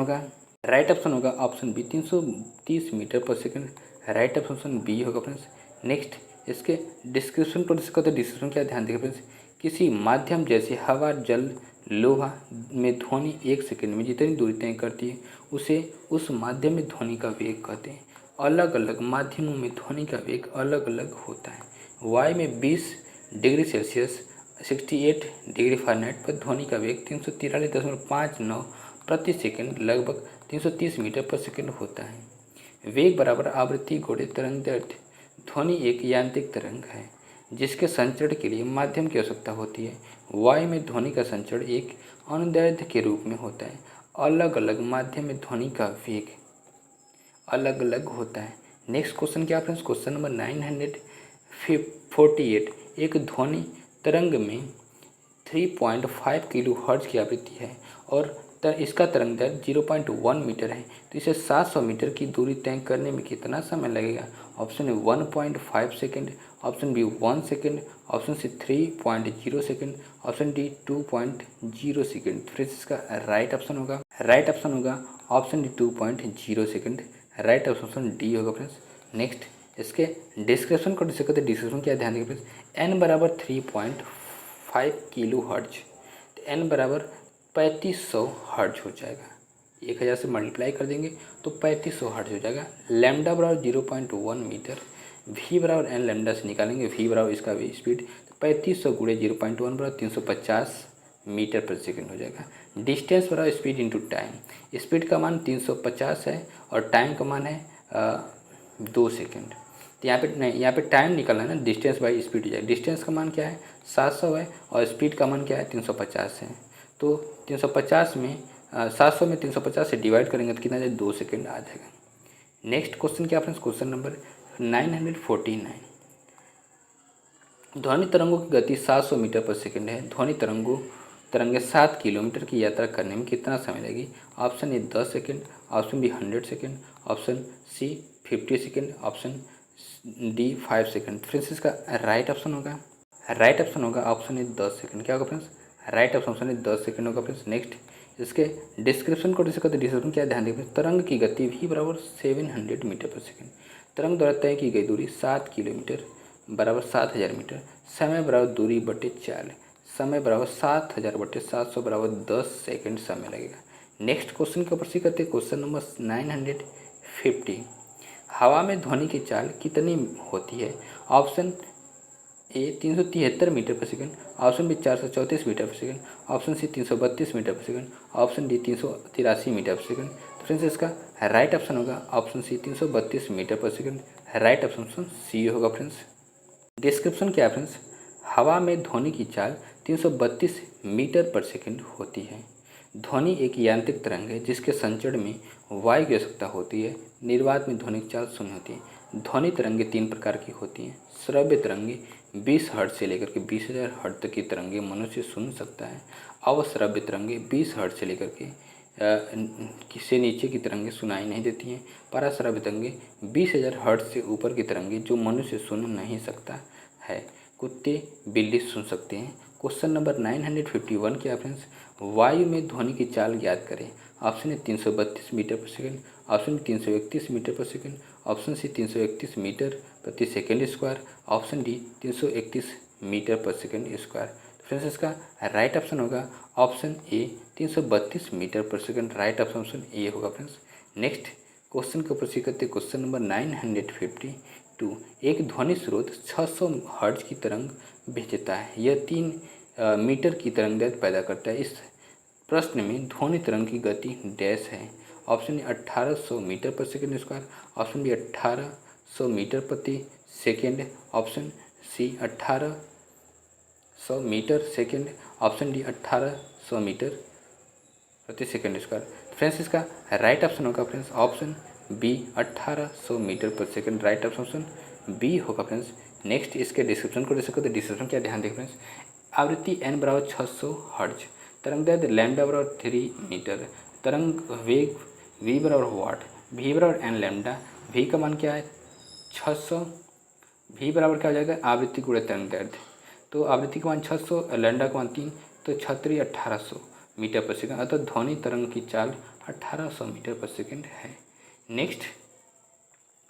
होगा option B 330 metre per second. Right option B होगा फ्रेंड्स। नेक्स्ट इसके description पर description क्या ध्यान देगा friends, किसी माध्यम जैसे हवा, जल, लोहा में ध्वनि 1 सेकंड में जितनी दूरी तय करती है उसे उस माध्यम में ध्वनि का वेग कहते हैं। अलग अलग माध्यमों में ध्वनि का वेग अलग अलग होता है। वायु में 20 डिग्री सेल्सियस 68 डिग्री फ़ारेनहाइट पर ध्वनि का वेग 343.59 प्रति सेकंड लगभग 330 मीटर पर सेकंड होता है। वेग बराबर आवृत्ति गुणे तरंग दैर्ध्य। ध्वनि एक यांत्रिक तरंग है जिसके संचरण के लिए माध्यम की आवश्यकता होती है। वायु में ध्वनि का संचरण एक अनुदैर्ध्य के रूप में होता है। अलग अलग माध्यम में ध्वनि का वेग अलग अलग होता है। नेक्स्ट क्वेश्चन क्या फ्रेंड्स, क्वेश्चन नंबर 948। एक ध्वनि तरंग में 3.5 किलो हर्ट्ज की आवृत्ति है और इसका तरंग दैर्ध्य 0.1 मीटर है, तो इसे 700 मीटर की दूरी तय करने में कितना समय लगेगा? Option A 1.5 second, option B 1 second, option C 3.0 second, option D 2.0 second. Friends इसका राइट ऑप्शन होगा option D 2.0 second. Right option D होगा फ्रेंड्स। नेक्स्ट इसके डिस्क्रिप्शन को डिस्कस करते हैं। डिस्क्रिप्शन क्या ध्यान देंगे फ्रेंड्स, एन बराबर 3.5 किलो हर्ट्ज, तो एन बराबर 3500 हर्ट्ज हो जाएगा। 1000 से मल्टीप्लाई कर देंगे तो 3500 हर्ट्ज हो जाएगा। लैम्डा बराबर 0.1 मीटर, वी बराबर एन लैम्डा से निकालेंगे, वी बराबर इसका वी स्पीड, तो 3500 गुणे 0.1 बराबर 350 मीटर पर सेकेंड हो जाएगा। डिस्टेंस बराबर स्पीड इंटू टाइम, स्पीड का मान 350 है और टाइम का मान है 2 सेकेंड। तो यहाँ पे टाइम निकलना है ना, डिस्टेंस बाई स्पीड हो जाएगा। डिस्टेंस का मान क्या है 700 है और स्पीड का मान क्या है 350 है। तो 350 में 700 में 350 से डिवाइड करेंगे तो कितना जाए 2 सेकेंड आ जाएगा। नेक्स्ट क्वेश्चन क्या फ्रेंड्स, क्वेश्चन नंबर 949। ध्वनि तरंगों की गति 700 मीटर पर सेकेंड है। ध्वनि तरंगें 7 किलोमीटर की यात्रा करने में कितना समय लगेगी? Option A 10 second, option B 100 second, option C 50 second, option D 5 second. Friends इसका राइट ऑप्शन होगा ऑप्शन ए 10 सेकेंड। क्या होगा friends, right option A 10 second होगा फ्रेंड्स। नेक्स्ट इसके डिस्क्रिप्शन को डिस्कस करते, डिस्क्रिप्शन क्या ध्यान देंगे, तरंग की गति v बराबर 700 मीटर पर सेकेंड। तरंग द्वारा तय की गई दूरी 7 किलोमीटर बराबर 7000 मीटर। समय बराबर दूरी बटे 4, समय बराबर 7000 बटे 700 बराबर 10 सेकेंड समय लगेगा। नेक्स्ट क्वेश्चन के ऊपर से करते हैं, क्वेश्चन नंबर 950। हवा में ध्वनि की चाल कितनी होती है? ऑप्शन ए 373 metre per second, option B 434 metre per second, option सी 332 metre per second, option D 383 metre per second. तो फ्रेंड्स इसका राइट ऑप्शन होगा ऑप्शन सी 332 metre per second. Right option C होगा फ्रेंड्स। डिस्क्रिप्शन क्या है फ्रेंड्स, हवा में ध्वनि की चाल 332 मीटर पर सेकेंड होती है। ध्वनि एक यांत्रिक तरंग है जिसके संचरण में वायु की आवश्यकता होती है। निर्वात में ध्वनिक चाल शून्य होती है। ध्वनि तरंगें 3 प्रकार की होती हैं। श्रव्य तरंगे 20 हर्ट्ज से लेकर के 20,000 हर्ट्ज तक की तरंगे मनुष्य सुन सकता है। अवश्रव्य तरंगे 20 हर्ट्ज से लेकर के से नीचे की तरंगे सुनाई नहीं देती हैं। पराश्रव्य तरंगे 20,000 हर्ट्ज से ऊपर की तरंगे जो मनुष्य सुन नहीं सकता है। कुत्ते बिल्ली सुन सकते हैं। क्वेश्चन नंबर 951 क्या फ्रेंड्स, वायु में ध्वनि की चाल ज्ञात करें। Option A 332 metre per second, option B 331 metre per second, option C 331 metre प्रति second square, option D 331 metre per second square. Friends इसका राइट ऑप्शन होगा option A 332 metre per second. Right option A होगा friends. Next question को proceed करते, question number 952। एक ध्वनि स्रोत 600 hertz की तरंग भेजता है। यह 3 मीटर की तरंग दैर्ध्य पैदा करता है। इस प्रश्न में ध्वनि तरंग की गति डैश है। Option A 1800 metre per second square, option B 1800 metre प्रति second, option C 1800 metre second, option D 1800 metre प्रति सेकेंड स्क्वायर। फ्रेंड्स इसका राइट ऑप्शन होगा friends option B 1800 metre per second. Right option B होगा friends. Next इसके description को देख सकते हैं। डिस्क्रिप्शन क्या ध्यान देखें फ्रेंड्स, आवृत्ति एन बराबर 600 हर्ट्ज, तरंग दैर्ध्य लैम्डा बराबर 3 मीटर, तरंग वेग वी बराबर वाट, वी बराबर एन लैम्डा, वी का मान क्या है 600, वी बराबर क्या हो जाएगा आवृत्ति गुणे तरंग दैर्ध्य। तो आवृत्ति का मान 600, लैम्डा का मान 3, तो 6 1800 मीटर पर सेकेंड, अतः ध्वनि तरंग की चाल 1800 मीटर पर सेकेंड है। नेक्स्ट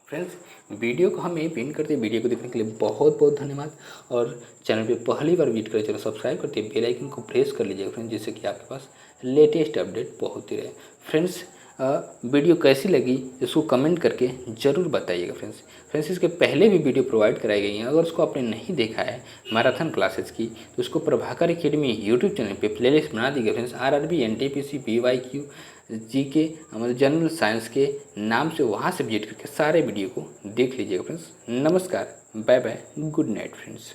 फ्रेंड्स वीडियो को हम यहीं पिन करते हैं। वीडियो को देखने के लिए बहुत बहुत धन्यवाद। और चैनल पे पहली बार विजिट करें चैनल सब्सक्राइब करते हैं, बेल आइकन को प्रेस कर लीजिएगा फ्रेंड्स, जिससे कि आपके पास लेटेस्ट अपडेट पहुंचती रहे। फ्रेंड्स वीडियो कैसी लगी इसको कमेंट करके ज़रूर बताइएगा फ्रेंड्स। फ्रेंड्स इसके पहले भी वीडियो प्रोवाइड कराई गई हैं, अगर उसको आपने नहीं देखा है मैराथन क्लासेस की तो उसको प्रभाकर एकेडमी यूट्यूब चैनल पे प्लेलिस्ट बना दी गई friends. RRB, NTPC, PYQ, GK, हमारे जनरल साइंस के नाम से वहाँ से विजिट करके सारे वीडियो को देख लीजिएगा फ्रेंड्स। नमस्कार, bye bye, good night friends.